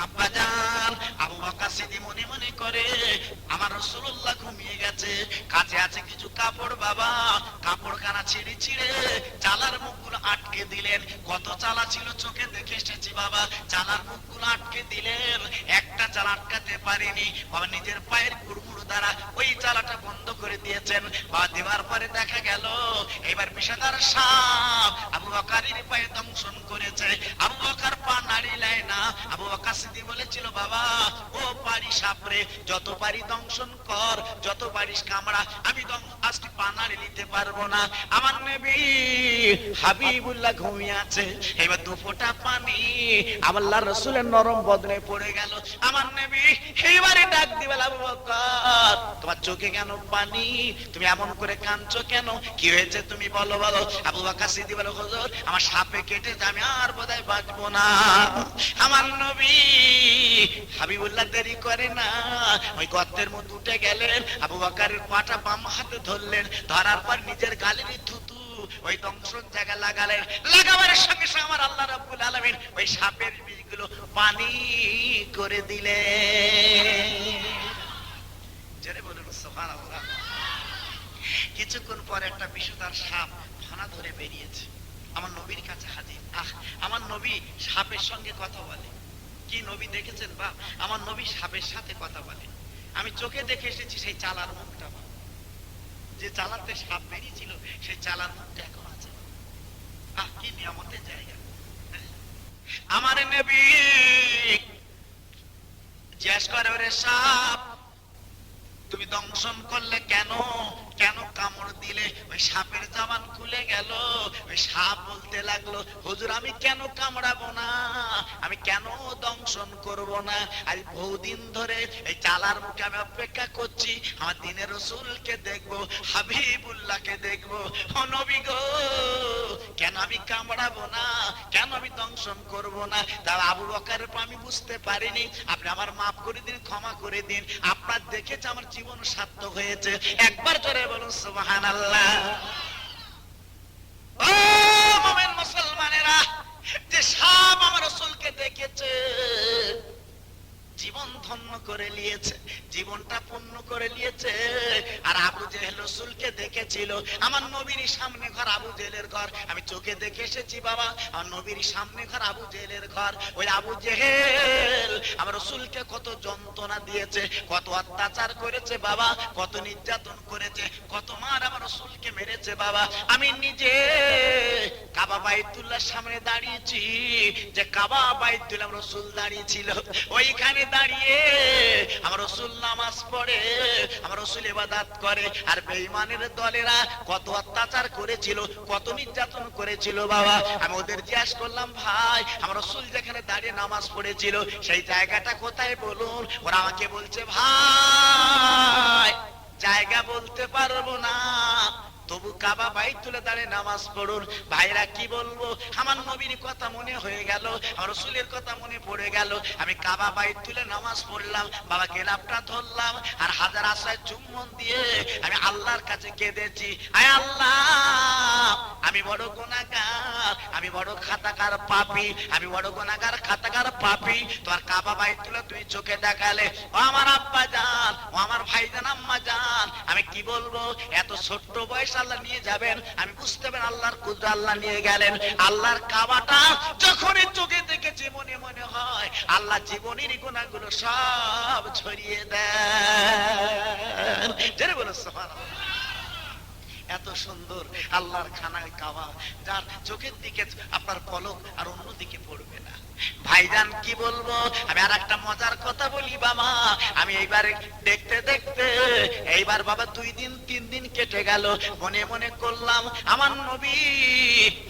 Speaker 1: আব্বাজান আবু বকর সিদ্দিক মনে মনে করে আমার রাসূলুল্লাহ ঘুমিয়ে গেছে, কাছে আছে কিছু কাপড় বাবা, কাপড় কানা ছিঁড়ে ছিঁড়ে চালার মুখগুলো আটকে দিলেন। কত চালা ছিল চোখে দেখে এসেছি বাবা, চালার মুখগুলো আটকে দিলেন, একটা চালা আটকাতে পারেনি বাবা, নিজের পায়ের কুড়মুড় দ্বারা ওই চালাটা বন্ধ করে দিয়েছেন। বা দেওয়ার পরে দেখা গেল এবার বিষাদার সাপ আবু বকরের পায়ে দংশন করেছে। আবু বকর পা নাড়িলেন না। আবু বকর সিদ্দিক বলেছিল বাবা, ও পারি সাপরে, যত পারি দংশন কর, যত পারিস কামড়া, আমি আজকে পা নাড়ি নিতে পারবো না। আমার নবী হাবিবুল্লাহ ঘুমিয়ে আছে, এবার দু ফোঁটা পানি আল্লাহর রাসূলের নরম বদনে পড়ে গেল। আমার নবী এইবারে ডাক দিবেন, আবু বকর তোমার চোখে কেন পানি, তুমি এমন করে কাঁদছো কেন, কি হয়েছে তুমি বলো বলো। আবু বকর সিদ্দিক বলে হুজুর আমার সাপে কেটেছে, আমি আর বোধহয় বাঁচবো না। আমার নবী হাবিবুল্লাহ দেরি করে না, ওই গর্তের মধ্যে উঠে গেলেন, আবু বকরের পাটা বাম হাতে ধরলেন, ধরার পর নিজের গালের থুতু ওই দংশন জায়গা লাগালেন। লাগাবার সঙ্গে সঙ্গে আমার আল্লাহ রাব্বুল আলামিন ওই সাপের বীজগুলো পানি করে দিলেন। জোরে বলুন সুবহানাল্লাহ। কিছুক্ষণ পরে একটা বিষধর সাপ ফানা ধরে বেরিয়েছে, আমার নবীর কাছে হাজির। আমার নবী সাপের সঙ্গে কথা বলে। কি নবী দেখেছেন বা, আমার নবী সাপের সাথে কথা বলে। আমি চোখে দেখে এসেছি সেই চালার মুখটা, যে চালাতে সাপ বেরিয়েছিল সেই চালার মুখটা এখন আছে। কি নিয়ামতের জায়গা। আমার নবী জিজ্ঞেস করে, ওরে সাপ তুমি দংশন করলে কেন, কেন কামড় দিলে? ওই সাপের জবান খুলে গেল, ওই সাপ বলতে লাগলো হুজুর আমি কেন কামড়াবো না, আমি কেন দংশন করব না, আজ বহুদিন ধরে এই চালার মুখে আমি অপেক্ষা করছি, আমার দিনের রাসূলকে দেখবো, হাবিবুল্লাহকে দেখবো। ও নবী গো, কেন আমি কামড়াবো না, কেন আমি দংশন করব না? তার আবু বকরের আমি বুঝতে পারিনি, আপনি আমার মাফ করে দিন, ক্ষমা করে দিন, আপনার দেখেছে আমার জীবন সার্থক হয়েছে। একবার জোরে বলুন সুবহানাল্লাহ। ও মুমিন মুসলমানেরা, যে সাপ আমার রাসূলকে দেখেছে জীবন ধন্য করে নিয়েছে, জীবনটা পূর্ণ করে নিয়েছে। আর আবু জেহেল রাসূলকে দেখেছিল, আমার নবীর সামনে ঘর আবু জেহেলের ঘর, আমি চোখে দেখে এসেছি বাবা, আমার নবীর সামনে ঘর আবু জেহেলের ঘর। ওই আবু জেহেল আমার রাসূলকে কত যন্ত্রণা দিয়েছে, কত অত্যাচার করেছে বাবা, কত নির্যাতন করেছে, কত মার আমার রাসূলকে মেরেছে বাবা। আমি নিজে কাবা বাইতুল্লাহর সামনে দাঁড়িয়েছি, যে কাবা বাইতুল্লাহ রাসূল দাঁড়িয়েছিল, ওইখানে দাঁড়িয়ে আমার রাসূল নামাজ পড়ে, আমার রাসূল ইবাদত করে। আর বেঈমানের দলেরা কত অত্যাচার করেছিল, কত নির্যাতন করেছিল বাবা। আমি ওদের জিজ্ঞেস করলাম, ভাই আমার রাসূল যেখানে দাঁড়িয়ে নামাজ পড়েছিল সেই জায়গাটা কোথায় বলুন? ওরা আমাকে বলছে ভাই জায়গা বলতে পারবো না, তবু কাবা বাইতুল্লাহ দাঁড়িয়ে নামাজ পড়ুন। ভাইরা কি বলবো, আমার নবীর কথা মনে হয়ে গেল, আমার রাসূলের কথা মনে পড়ে গেল। আমি কাবা বাইতুল্লাহ নামাজ পড়লাম বাবা, গেলাপটা ধরলাম আর হাজার আশায় চুম্বন দিয়ে আমি আল্লাহর কাছে কেঁদেছি, আয় আল্লাহ আমি বড় গুনাহগার, আমি বড় খাতাকার পাপী, আমি বড় গুনাহগার খাতাকার পাপী। তোর কাবা বাইতুল্লাহ তুই চোখে দেখালে, ও আমার আব্বা জান, ও আমার ভাইজান আম্মা জান, আমি কি বলবো, এত ছোট্ট বয়স আল্লাহ নিয়ে যাবেন, আমি বুঝতে পারেন আল্লাহর কুদরত, আল্লাহ নিয়ে গেলেন। আল্লাহর কাবাটা যখনই চোখে দেখেছি মনে মনে হয় আল্লাহ জীবনের গুনাহগুলো সব ছড়িয়ে দেন। জোরে বলো সুবহানাল্লাহ। এত সুন্দর আল্লাহর খানায় কাবা, যার চোখের দিকে আপনার পলক আর অন্যদিকে পড়বে না। ভাইজান কি বলবো, আমি আর একটা মজার কথা বলি বাবা। আমি এইবারে দেখতে দেখতে এইবার বাবা 2 দিন 3 দিন কেটে গেল। মনে মনে করলাম আমার নবী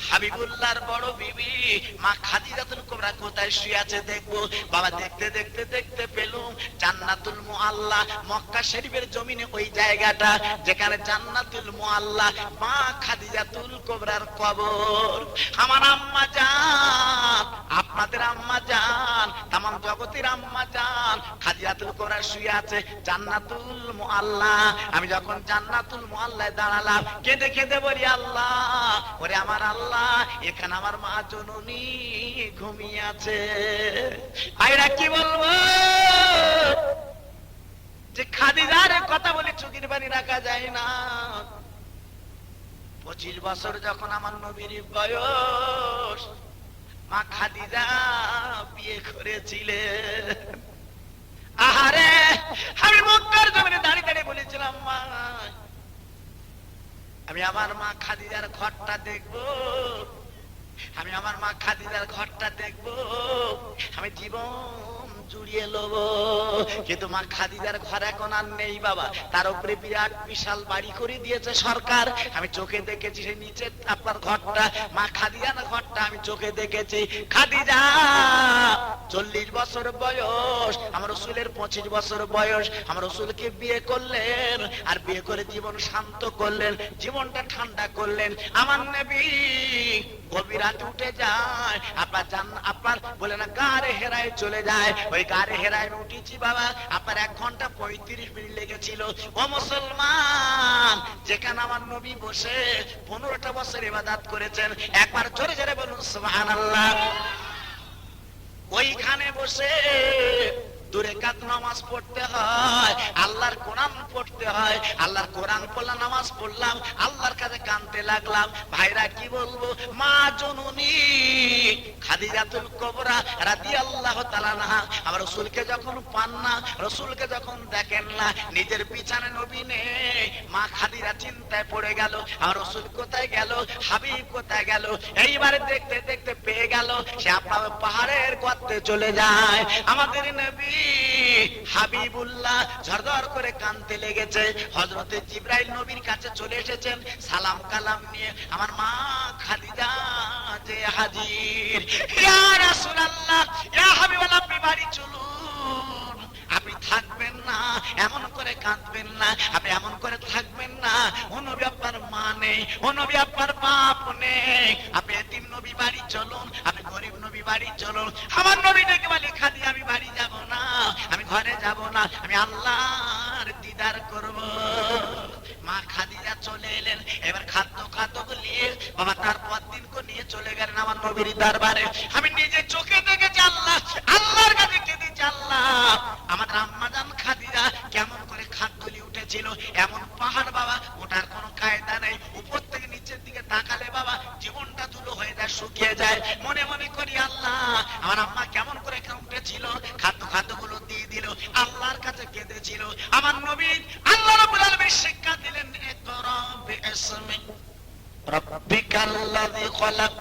Speaker 1: হাবিবুল্লাহর বড় বিবি মা খাদিজাতুল কুবরা কোথায় শুয়ে আছে দেখবো। বাবা দেখতে দেখতে দেখতে পেলুম জান্নাতুল মুআল্লা, মক্কা শরীফের জমিনে ওই জায়গাটা যেখানে জান্নাতুল মুআল্লা মা খাদিজাতুল কুবরার কবর। আমার আম্মা জান, আপনাদের আম্মা জান, তাম জগতের আম্মা জান খাদিজাতুল কুবরা শুয়ে আছে জান্নাতুল মুআল্লা। আমি যখন জান্নাতুল মুআল্লায় দাঁড়ালাম, কেঁদে কেঁদে বলি আল্লাহ, ওরে আমার আল্লাহ, এখানে আমার মা জননী ঘুমিয়ে আছে। ভাইরা কি বলবো, যে খাদিজার কথা বলে চোখের পানি রাখা যায় না। 25 বছর যখন আমার নবীর বয়স, মা খাদিজা বিয়ে করেছিলেন। আহারে, আমি মক্কার জমিনে দাঁড়িয়ে দাঁড়িয়ে বলেছিলাম মা, আমি আমার মা খাদিজার ঘরটা দেখবো, আমি আমার মা খাদিজার ঘরটা দেখবো, আমি জীবন জুড়িয়ে লব। কিন্তু মা খাদিজার ঘর এখন আর নেই বাবা, তার উপরে বিরাট বিশাল বাড়ি করে দিয়েছে সরকার। আমি চোখে দেখেছি সেই নিচে আপনার ঘরটা, মা খাদিজার ঘরটা আমি চোখে দেখেছি। খাদিজা 40 বছর বয়স, আমার রাসূলের 25 বছর বয়স। আমার রাসূলকে বিয়ে করলেন, আর বিয়ে করে জীবন শান্ত করলেন, জীবনটা ঠান্ডা করলেন। আমার নবী গভীর রাতে উঠে যায়, আপনার বলে না গারে হেরায় চলে যায়। ওই গারে হেরায় আমি উঠেছি বাবা, আপনার 1 ঘন্টা 35 মিনিট লেগেছিল। ও মুসলমান, যেখানে আমার নবী বসে 15টা বছর ইবাদত করেছেন, একবার জোরে জোরে বলুন সুবহানাল্লাহ। ওইখানে বসে 2 রাকাত নামাজ পড়তে হয়, আল্লাহর কোরআন পড়তে হয়। আল্লাহর কোরআন পড়লাম, নামাজ পড়লাম, আল্লাহর কাছে কাঁদতে লাগলাম। ভাইরা কি বলবো, মা জননী খাদিজাতুল কুবরা রাদিয়াল্লাহু তাআলা আনহা আমার রাসূলকে যখন পান না, রাসূলকে যখন দেখেন না, নিজের পিছনে নবী নেই, মা খাদিজা চিন্তায় পড়ে গেল, আমার রাসূল কোথায় গেল, হাবিব কোথায় গেল। এইবারে দেখতে দেখতে পেয়ে গেল, সে আপনার পাহাড়ের গর্তে চলে যায়। আমাদের নবী হাবিবুল্লাহ ঝরঝর করে কাঁদতে লেগেছে। হযরতে জিবরাইল নবীর কাছে চলে এসেছেন সালাম কালাম নিয়ে। আমার মা খাদিজা যে হাজির। ইয়া রাসূলুল্লাহ, ইয়া হাবিবাল্লাহ, আপনি বাড়ি চলুন, আপনি থাকবেন না, এমন করে কাঁদবেন না, আপনি এমন করে থাকবেন না। ও নবী আপনার মা নেই, ও নবী আপনার বাপ নেই, আপনি এতিম নবী বাড়ি চলুন, আপনি গরিব নবী বাড়ি চলুন। আমার নবী ডেকে বলে, খাদিজা আমি বাড়ি যাব না, আমি ঘরে যাব না, আমি আল্লাহর দিদার করব। মা খাদিজা চলে এলেন। এবার খাদ্য নিয়ে বাবা তার পরদিন কো নিয়ে চলে গেলেন আমার নবীর দরবারে। আমি নিজে চোখে দেখেছি, আল্লাহ, আল্লাহর কাছে কেঁদেছি, আল্লাহ, আমাদের আম্মা জান খাদিজা কেমন করে খাদ্যলি উঠেছিল, এমন পাহাড় বাবা, ওটার কোনো কায়দা নেই। উপর থেকে নিচের দিকে তাকালে বাবা জীবনটা ধুলো হয়ে যায়, শুকিয়ে যায়। মনে মনে করি, আল্লাহ, আমার আম্মা কেমন করে উঠেছিল, খাদ্যগুলো দিয়ে দিল, আল্লাহর কাছে কেঁদেছিল। আমার নবী আল্লাহ রাব্বুল আলামিন শিক্ষা দিলেন, ইকরা বিইসমি রাব্বিকাল্লাযী খলাক।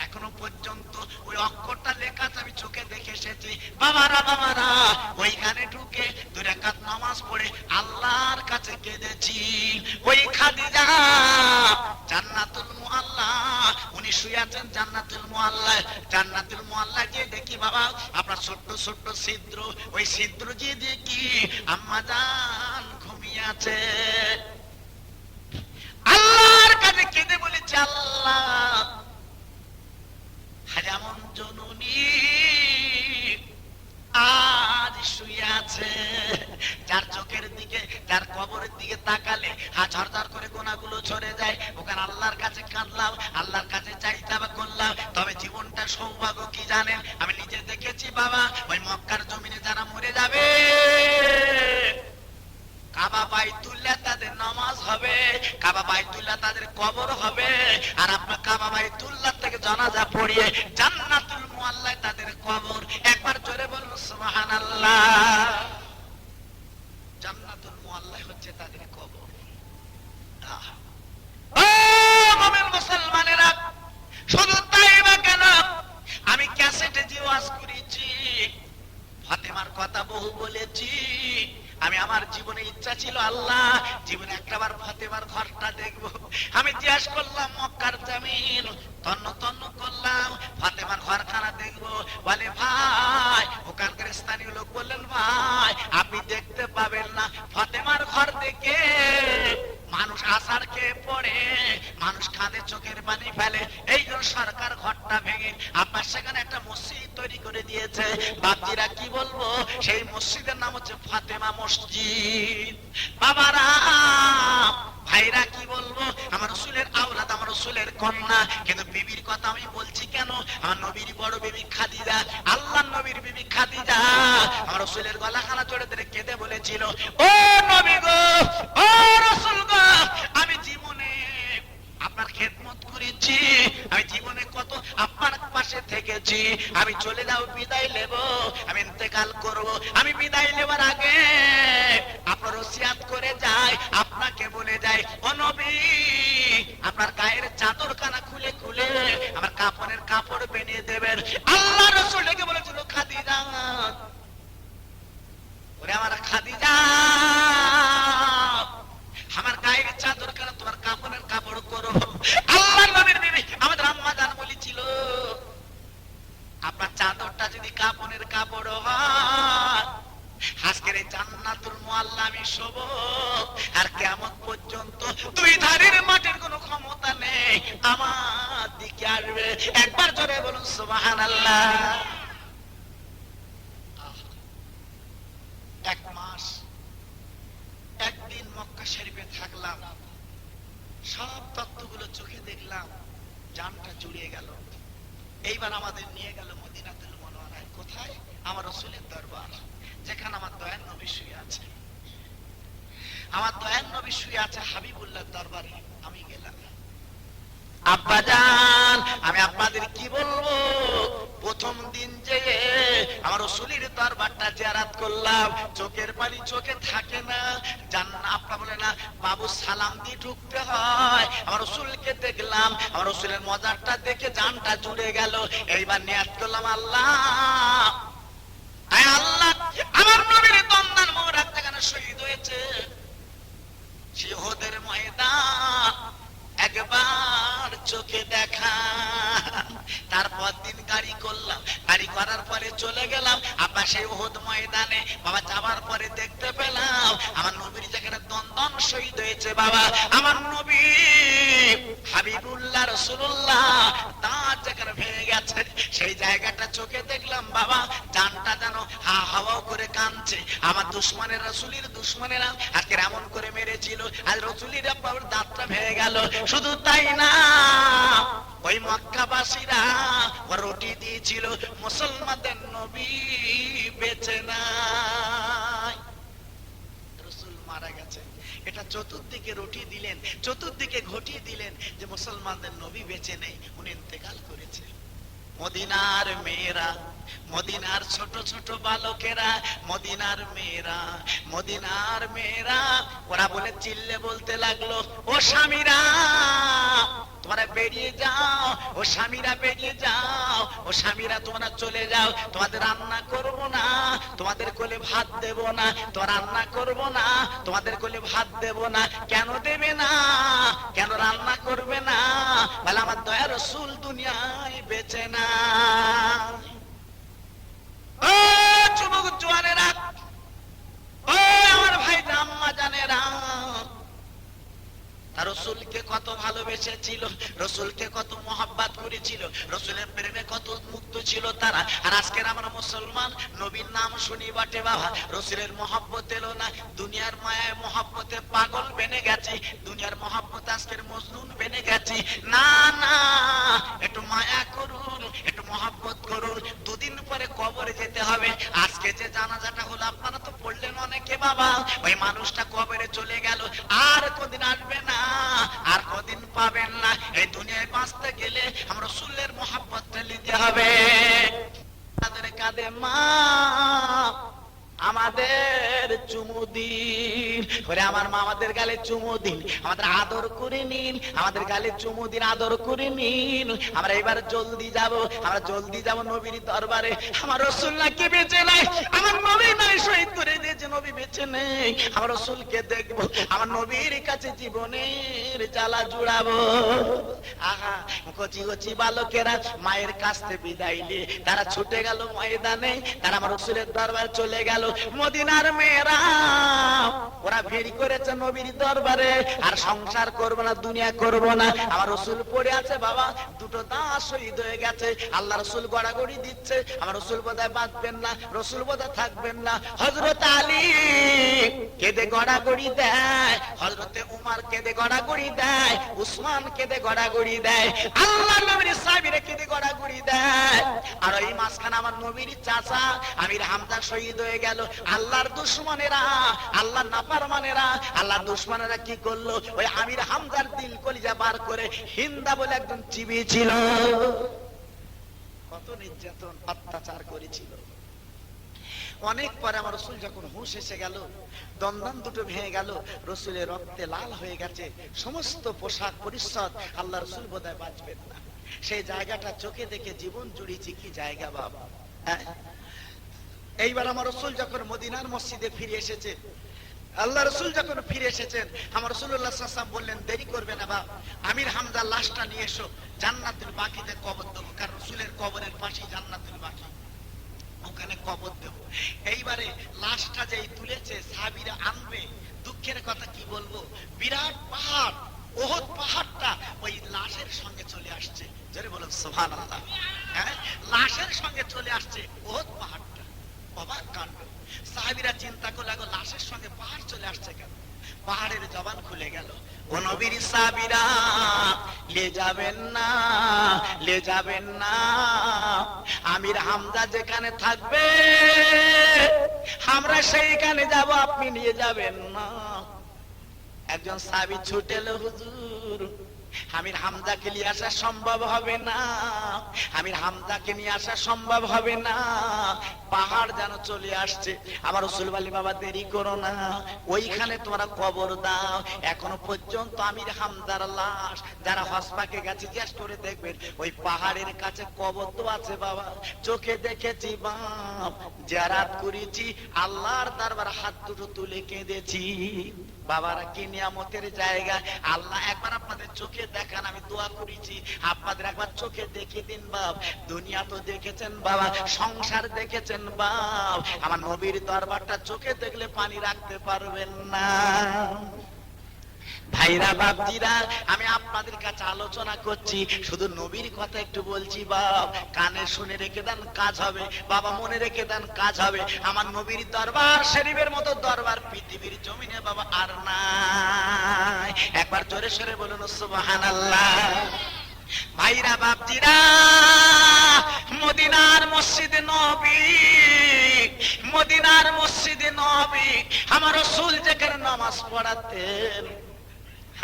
Speaker 1: এখনো পর্যন্ত ওই অক্ষরটা লেখা আছে, আমি চোখে দেখে এসেছি। বাবারা বাবারা, ওইখানে ঢুকে 2 রাকাত নামাজ পড়ে আল্লাহর কাছে কেঁদেছি। ওই খাদিজা জান্নাতুল মুআল্লা, উনি শুয়ে আছেন জান্নাতুল মুআল্লা। জান্নাতুল মুআল্লা গিয়ে দেখি বাবা আপনার ছোট্ট ছোট্ট ছিদ্র, ওই ছিদ্র দিয়ে দেখি আম্মা জান ঘুমিয়ে আছে। আল্লাহর কাছে কেঁদে বলেছে, আল্লাহ, যেমন জননী আজ শুয়ে আছে, যার চোখের দিকে, যার কবরের দিকে তাকালে ঝরঝর করে গোনাগুলো ঝরে যায়। ওখানে আল্লাহর কাছে কাঁদলাম, আল্লাহর কাছে চাইতাবা করলাম। তবে জীবনটা সৌভাগ্য কি জানেন, আমি নিজে দেখেছি বাবা, ওই মক্কার জমিনে যারা মরে যাবে, কাবা বাইতুল্লাহ তাদের নামাজ হবে, কাবা বাইতুল্লাহ তাদের কবর হবে, আর আপনার কাবা বাইতুল্লাহ থেকে জানাজা পড়িয়ে জান্নাতুল মুআল্লায় তাদের কবর। একবার জোরে বলুন ফাতেমার কথা বহু বলেছি। আমি আমার জীবনে ইচ্ছা ছিল আল্লাহ জীবনে একটাবার ফাতেমার ঘরটা দেখবো। আমি জিজ্ঞাসা করলাম মক্কার জমিন তন্ন তন্ন করলাম ফাতেমার ঘরখানা দেখবো। বলে ভাই, ওখানকার স্থানীয় লোক বললেন ভাই আপনি দেখতে পাবেন না। ফাতেমার ঘর দেখে মানুষ আসার খেয়ে পড়ে, মানুষ কাঁধে চোখের পানি ফেলে। এই জন্য সরকার ঘরটা ভেঙে আপনার সেখানে একটা মসজিদ তৈরি করে দিয়েছে। বাপজিরা কি বলবো, সেই মসজিদের নাম হচ্ছে ফাতেমা মসজিদ। বাবারা ভাইরা কি বলবো, আমার রাসূলের আওলাদ, আমার রাসূলের কন্যা। কিন্তু বিবির কথা আমি বলছি কেন, আমার নবীর বড় বিবি খাদিজা, আল্লাহর নবীর বিবি খাদিজা আমার রাসূলের গলাখানা জড়িয়ে ধরে কেঁদে বলেছিল, ও নবী গো, ও রাসূল গো, আমি জীবনে আপনার খেদমত করেছি, আমি জীবনে কত আপনার পাশে থেকেছি। আমি চলে যাও, বিদায় নেব, আমি ইন্তেকাল করব। আমি বিদায় নেবার আগে আপনার ওসিয়াত করে যাই, আপনাকে বলে যাই, ও নবী আপনার গায়ের চাদর খানা খুলে খুলে আমার কাপড়ের কাপড় বানিয়ে দেবেন। আল্লাহ রাসূল ডেকে বলেছিল, খাদিজা, ওরে আমার খাদিজা, আমার গায়ের চাদর খানা তোমার কাপড়ের কাপড় করো। আল্লাহর নবীর বিবি আমাদের আম্মা জান বলেছিল, আপনার চাদরটা যদি কাপড়ের কাপড় হয়, আজকের এই জান্নাতুল মুআল্লা আমি শোব, আর কিয়ামত পর্যন্ত দুই ধারের মাটির কোনো ক্ষমতা নেই আমার দিকে আসবে। একবার জোরে বলুন সুবহানাল্লাহ। এক মাস একদিন মক্কা শরীফে থাকলাম, সব তত্ত্বগুলো চোখে দেখলাম, জানটা জুড়িয়ে গেল। এইবার আমাদের নিয়ে গেল মদিনাতুল মুনাওয়ারায়। কোথায়? আমার রাসূলের দরবার, যেখানে আমার দয়ার নবী শুয়ে আছে। আমার দয়ার নবী শুয়ে আছে হাবিবুল্লাহর দরবারে। আমি গেলাম। আব্বাজান, আমি আপনাদের কি বলবো, প্রথম দিন যে আমার রাসূলের দরবারটা জিয়ারত করলাম, চোখের পানি চোখে থাকে না। জান্নাত আপা বলে না বাবু সালাম দিয়ে ঢুকতে হয়। আমার রাসূলকে দেখলাম, আমার রাসূলের মজারটা দেখে জানটা জুড়ে গেল। এইবার নিয়াত করলাম, আল্লাহ, আয় আল্লাহ, আমার নবীর দন্দান মোবারক যেখানে শহীদ হয়েছে, সেই উহুদের ময়দান একবার চোখে দেখা। তারপর দিন গাড়ি করলাম, গাড়ি করার পরে চলে গেলাম আবার সেই উহুদ ময়দানে। বাবা যাবার পরে দেখতে পেলাম আমার নবীর যেখানে দন্দন শহীদ হয়েছে। বাবা আমার নবী হাবিবুল্লাহ রাসূলুল্লাহ তার যেখানে ভেঙে গেছে, সেই জায়গাটা চোখে দেখলাম। বাবা জানটা যেন হা হাওয়া করে কাঁদছে। আমার দুশমনের রাসূলের দুশমনেরা আজকে এমন করে মেরেছিল, আর রাসূলের বাবার দাঁতটা ভেঙে গেল। শুধু তাই না, ওই মক্কাবাসীরা রুটি দিয়েছিল, মুসলমানদের নবী বেঁচে নাই, রাসূল মারা গেছে। এটা চতুর্দিকে রুটি দিলেন, চতুর্দিকে ঘটিয়ে দিলেন যে মুসলমানদের নবী বেঁচে নেই, উনি ইন্তেকাল করেছে। মদিনার মেয়েরা, মদিনার ছোট ছোট বালকেরা, মদিনার মেয়েরা, মদিনার মেয়েরা, ওরা বলে চিল্লে বলতে লাগলো, ও স্বামীরা তোমরা বেরিয়ে যাও, ও স্বামীরা বেরিয়ে যাও, ও স্বামীরা তোমরা চলে যাও, তোমাদের রান্না করব না, তোমাদের কোলে ভাত দেব না, তো রান্না করব না, তোমাদের কোলে ভাত দেব না। কেন দেবে না, কেন রান্না করবে না? বলে আমার দয়ার রাসূল দুনিয়ায় বেঁচে না। ও যুবক জওয়ানেরা, ও আমার ভাই আম্মা জানেরা, তার রাসূলকে কত ভালোবেসেছিল, রাসূলকে কত মহব্বত করেছিল, রাসূলের প্রেমে কত মুগ্ধ ছিল তারা। আর আজকের আমরা মুসলমান নবীর নাম শুনি বটে বাবা, রাসূলের মহব্বত এলো না, দুনিয়ার মায়ায় মহব্বতে পাগল বেনে গেছি, দুনিয়ার মহব্বত আজকের মজনুন বেনে গেছি। না না, একটু মায়া করুন, একটু মহব্বত করুন। দুদিন পরে কবরে যেতে হবে। আজকে যে জানাজাটা হলো আপনারা তো পড়লেন অনেকে বাবা, ওই মানুষটা কবরে চলে গেল, আর কোনদিন আসবে না, আর কদিন পাবেন না। এই দুনিয়ায় বাঁচতে গেলে আমরা রাসূলের মহব্বতটা নিতে হবে। তাদের কাঁদে মা, আমাদের চুমু দিন, ওরে আমার মা আমাদের গালে চুমু দিন, আমাদের আদর করে নিন, আমাদের গালে চুমু দিন, আদর করে নিন। আমরা এবার জলদি যাব, আমরা জলদি যাব নবীর দরবারে। আমার রাসূল নাকি বেঁচে নাই, আমার নবী নাই, শহীদ করে দিয়েছে, নবী বেঁচে নেই। আমার রাসূলকে দেখব, আমার নবীর কাছে জীবনের জ্বালা জুড়াবো। আহা, কচি কচি বালকেরা মায়ের কাছ থেকে বিদায় নিয়ে তারা ছুটে গেল ময়দানে, তারা আমার রাসূলের দরবার চলে গেল। মদিনার মেয়েরা ওরা ভিড় করেছে নবীর দরবারে, আর সংসার করব না, দুনিয়া করব না। আমার রাসূল পড়ে আছে বাবা, দুটো দাঁত শহীদ হয়ে গেছে। আল্লাহ রাসূল গড়াগড়ি দিচ্ছে, আমার রাসূল বোধহয় বাঁচবেন না, রাসূল বোধহয় থাকবেন না। হযরত আলী কেঁদে গড়াগড়ি দেয়, হযরতে উমর কেঁদে গড়াগড়ি দেয়, উসমান কেঁদে গড়াগড়ি দেয়, আল্লাহ নবীর সাহাবীরা কেঁদে গড়াগড়ি দেয়। আর এই মাঝখানে আমার নবীর চাচা আমির হামজা শহীদ হয়ে গেল। আল্লাহর দুশমনেরা, আল্লাহর নাফরমানেরা, আল্লাহর দুশমনেরা কি করলো, ওই আমির হামজার দিল কলিজা বার করে হিন্দা বলে একজন চিবিয়েছিল। কত নির্যাতন অত্যাচার করেছিল। অনেক পরে আমার রাসূল যখন হুঁশ এসে গেল, দন্দান দুটো ভেঙে গেল, রাসূলের রক্তে লাল হয়ে গেছে সমস্ত পোশাক পরিচ্ছদ। আল্লাহ রাসূল বোধহয় বাঁচবেন না। সেই জায়গাটা চোখে দেখে জীবন জুড়িয়েছি, কি জায়গা বাবা। এইবার আমার রাসূল যখন মদিনার মসজিদে ফিরে এসেছে, আল্লাহ রাসূল যখন ফিরে এসেছেন, আমার রাসূলুল্লাহ সাল্লাল্লাহু আলাইহি ওয়াসাল্লাম বললেন, দেরি করবে না বাপ, আমির হামজার লাশটা নিয়ে এসো, জান্নাতুল বাকিতে কবর দেবো, কারণ রাসূলের কবরের পাশেই জান্নাতুল বাকি, ওখানে কবর দেব। এইবারে লাশটা যেই তুলেছে সাহাবীরা আনবে, দুঃখের কথা কি বলবো, বিরাট পাহাড়, ওহদ পাহাড়টা ওই লাশের সঙ্গে চলে আসছে। জোরে বলুন সুবহানাল্লাহ। হ্যাঁ, লাশের সঙ্গে চলে আসছে ওহদ পাহাড়টা। অবাক কাণ্ড। সাহাবীরা চিন্তা করে লাগলো, লাশের সঙ্গে পাহাড় চলে আসছে কেন? পাহাড়ের জবান খুলে গেল। ও নবীর সাহাবীরা, লে যাবেন না, লে যাবেন না, আমির হামজা যেখানে থাকবে আমরা সেইখানে যাব, আপনি নিয়ে যাবেন না। একজন সাহাবী ছুটে এলো, হুজুর আমির হামজাকে নিয়ে আসা সম্ভব হবে না, আমির হামজাকে নিয়ে আসা সম্ভব হবে না, পাহাড় যেন চলে আসছে। আমার রাসূল বলে, বাবা দেরি করো না, ওইখানে তোমরা কবর দাও। এখনো পর্যন্ত আমির হামজার লাশ যারা হসপাকে গেছে জিজ্ঞেস করে দেখবেন, ওই পাহাড়ের কাছে কবর তো আছে বাবা, চোখে দেখেছি বাপ, জিয়ারত করেছি, আল্লাহর দরবার হাত দুটো তুলে কেঁদেছি। বাবারা কি নিয়ামতের জায়গা, আল্লাহ একবার আপনাদের চোখে দেখান, আমি দোয়া করেছি আপনাদের একবার চোখে দেখে দিন বাপ। দুনিয়া তো দেখেছেন বাবা, সংসার দেখেছেন বাপ, আমার নবীর দরবারটা চোখে দেখলে পানি রাখতে পারবেন না। ভাইরা বাপজিরা, আমি আপনাদের কাছে আলোচনা করছি, শুধু নবীর কথা একটু বলছি বাপ, কানে শুনে রেখে দেন, কাজ হবে বাবা, মনে রেখে দেন, কাজ হবে। আমার নবীর দরবার শরীফের মতো দরবার পৃথিবীর জমিনে বাবা আর নাই। একবার জোরে সরে বলুন সুবহানাল্লাহ। ভাইরা বাপজিরা, মদিনার মসজিদে নবী, মদিনার মসজিদে নবী, আমার রাসূল যেখানে নামাজ পড়াতেন,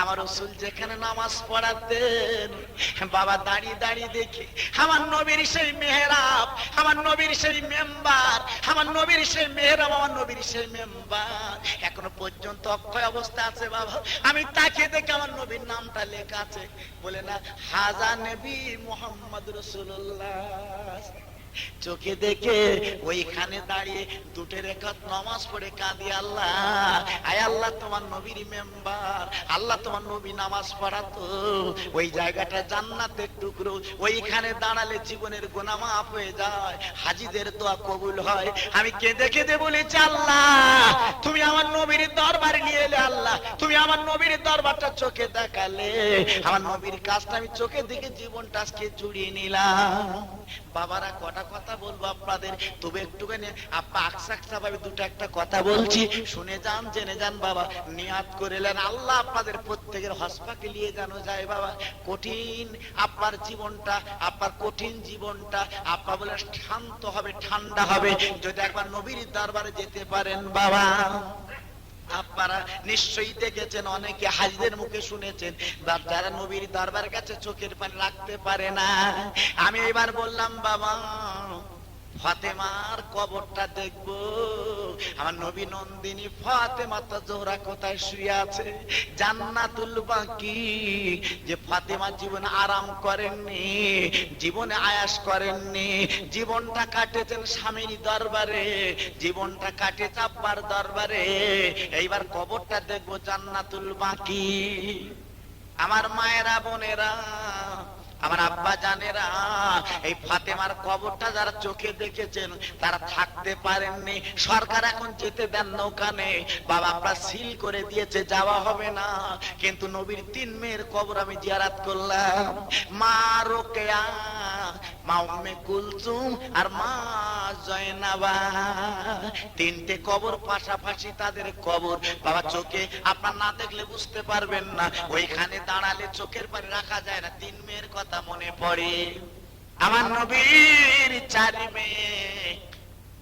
Speaker 1: আমার রাসূল যেখানে নামাজ পড়াতেন বাবা, দাঁড়িয়ে দাঁড়িয়ে দেখে আমার নবীর সেই মেহরাব, আমার নবীর সেই মেম্বার, আমার নবীর সেই মেহরাব, আমার নবীর সেই মেম্বার এখনো পর্যন্ত অক্ষয় অবস্থা আছে বাবা। আমি তাকে দেখে আমার নবীর নামটা লেখা আছে, বলে না হাজা নবী মুহাম্মদ রাসূলুল্লাহ। চোখে দেখে ওইখানে দাঁড়িয়ে দুটো রাকাত নামাজ পড়ে কাঁদি, আল্লাহ আয় আল্লাহ, তোমার নবীর মেম্বার, আল্লাহ তোমার নবী নামাজ পড়াতো, ওই জায়গাটা জান্নাতের টুকরো, ওইখানে দাঁড়ালে জীবনের গুনাহ মাফ হয়ে যায়, হাজীদের দোয়া কবুল হয়। আমি কেঁদে কেঁদে বলেছি, আল্লাহ তুমি আমার নবীর দরবারে নিয়ে এলে, আল্লাহ তুমি আমার নবীর দরবারটা চোখে দেখালে, আমার নবীর কাজটা আমি চোখে দেখে জীবনটা আজকে জুড়িয়ে নিলাম। বাবারা কটা কথা বলবো আপনাদের, তবে একটুখানি আপা আকসাকসা ভাবে দুটো একটা কথা বলছি, শুনে যান, জেনে যান বাবা, নিয়াত করেলেন আল্লাহ আপনাদের প্রত্যেকের হসপাকে নিয়ে জানো যায় বাবা। কঠিন আপনার জীবনটা, আপনার কঠিন জীবনটা আপা বলে শান্ত হবে, ঠান্ডা হবে যদি একবার নবীর দরবারে যেতে পারেন বাবা। আপনারা নিশ্চয়ই দেখেছেন, অনেকে হাজীদের মুখে শুনেছেন যারা নবীর দরবার কাছে চোখের পানি রাখতে পারে না। আমি এবার বললাম বাবা, ফাতেমার কবরটা দেখবো। আমার নবী নন্দিনী ফাতেমা তো জোহরা কোথায় শুয়ে আছে, জান্নাতুল বাকি। যে ফাতেমা জীবনে আরাম করেননি, জীবনে আয়াস করেননি, জীবনটা কাটেছেন স্বামীর দরবারে, জীবনটা কাটেছে আব্বার দরবারে। এইবার কবরটা দেখবো জান্নাতুল বাকি। আমার মায়েরা, বোনেরা, আমার আব্বা জানেরা, এই ফাতেমার কবরটা যারা চোখে দেখেছেন তারা থাকতে পারেননি। সরকার এখন যেতে দেন না ওখানে, বাবা আপনার সিল করে দিয়েছে, যাওয়া হবে না। কিন্তু নবীর 3 মেয়ের কবর আমি জিয়ারত করলাম। মা রোকেয়া, মা উম্মে কুলসুম আর মা জয়নাবা, 3টে কবর পাশাপাশি তাদের কবর। বাবা চোখে আপনার না দেখলে বুঝতে পারবেন না, ওইখানে দাঁড়ালে চোখের পানি রাখা যায় না, 3 মেয়ের কথা মনে পড়ে। আমার নবীর 4 মেয়ে,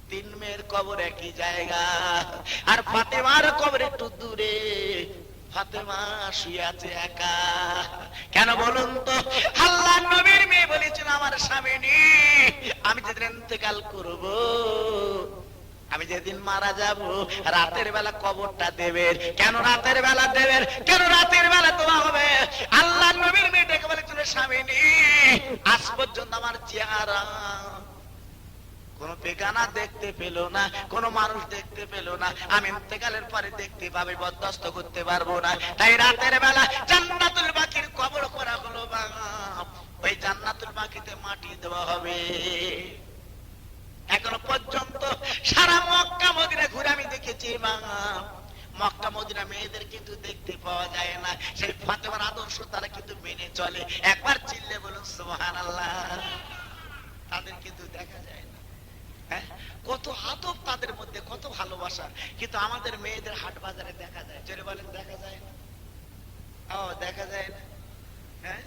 Speaker 1: 3 মেয়ের কবর একই জায়গা, আর ফাতেমার কবর একটু দূরে। ফাতেমা শুয়ে আছে একা। কেন বলুন তো? আল্লাহর নবীর মেয়ে বলেছিল, আমার স্বামী আমি যেদিন ইন্তেকাল করব, আমি যেদিন মারা যাব, রাতের বেলা কবরটা দেবেন। কেন রাতের বেলা দেবেন? কেন রাতের বেলা দোয়া হবে? আল্লাহর নবীর মেয়ে ডেকে বলেছিল, স্বামী আজ পর্যন্ত আমার চেহারা কোন বেগানা দেখতে পেল না, কোন মানুষ দেখতে পেল না, আমি ইন্তেকালের পরে দেখতে পাবে, বরদাস্ত করতে পারবো না। তাই রাতের বেলা জান্নাতুল বাকির কবর করা হলো। ওই জান্নাতুল বাকিতে মাটি দেওয়া হবে। এখনো পর্যন্ত সারা মক্কা মদিনা ঘুরে আমি দেখেছি, মক্কা মদিনা মেয়েদের কিন্তু দেখতে পাওয়া যায় না। সেই ফাতেমার আদর্শ তারা কিন্তু মেনে চলে। একবার চিল্লে বলুন সুবহানাল্লাহ। তাদের কিন্তু দেখা যায় না। কত আদব তাদের মধ্যে, কত ভালোবাসা। কিন্তু আমাদের মেয়েদের হাট বাজারে দেখা যায়, জোরে বলেন দেখা যায় না? ও দেখা যায় না। হ্যাঁ,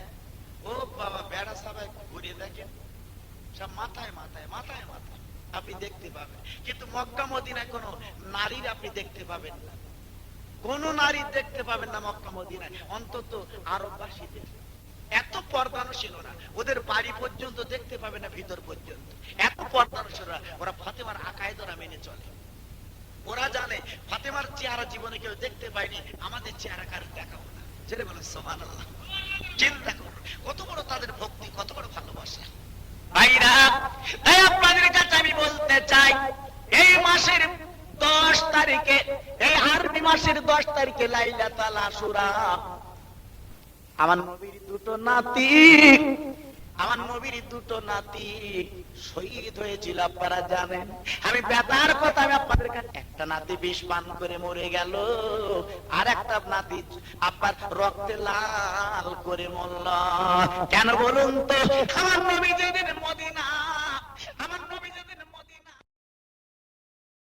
Speaker 1: ও বাবা, বেড়া সবাই ঘুরে দেখেন, সব মাথায় মাথায় মাথায় মাথায় আপনি দেখতে পাবেন। কিন্তু মক্কা মদিনায় কোন নারীর আপনি দেখতে পাবেন না, কোন নারী দেখতে পাবেন না মক্কা মদিনায়, অন্তত আরববাসীদের। এত পর্দানুশীল ওরা, ওদের বাড়ি পর্যন্ত দেখতে পাবে না, ভিতর পর্যন্ত এত পর্দানুশীল ওরা। ফাতেমার আকায়েদ ওরা মেনে চলে। ওরা জানে ফাতেমার চেহারা জীবনে কেউ দেখতে পায়নি, আমাদের চেহারা কার দেখাবো না। ছেড়ে বলে সুবহানাল্লাহ। চিন্তা করুন কত বড় তাদের ভক্তি, কত বড় ভালোবাসা। ভাইরা, তাই আপনাদের কাছে আমি বলতে চাই, এই মাসের 10 তারিখে, এই আরবি মাসের 10 তারিখে লাইলাতুল আশুরা, আমার নবীর 2টো নাতি, আমার নবীর 2টো নাতি শহীদ হয়েছিল, আপনারা জানেন। আমি বেতার কথা আমি আপনাদের কাছে, একটা নাতি বিষ পান করে মরে গেল, আর একটা নাতি আপনার রক্তে লাল করে মরল। কেন বলুন তো? আমার নবী যেদিন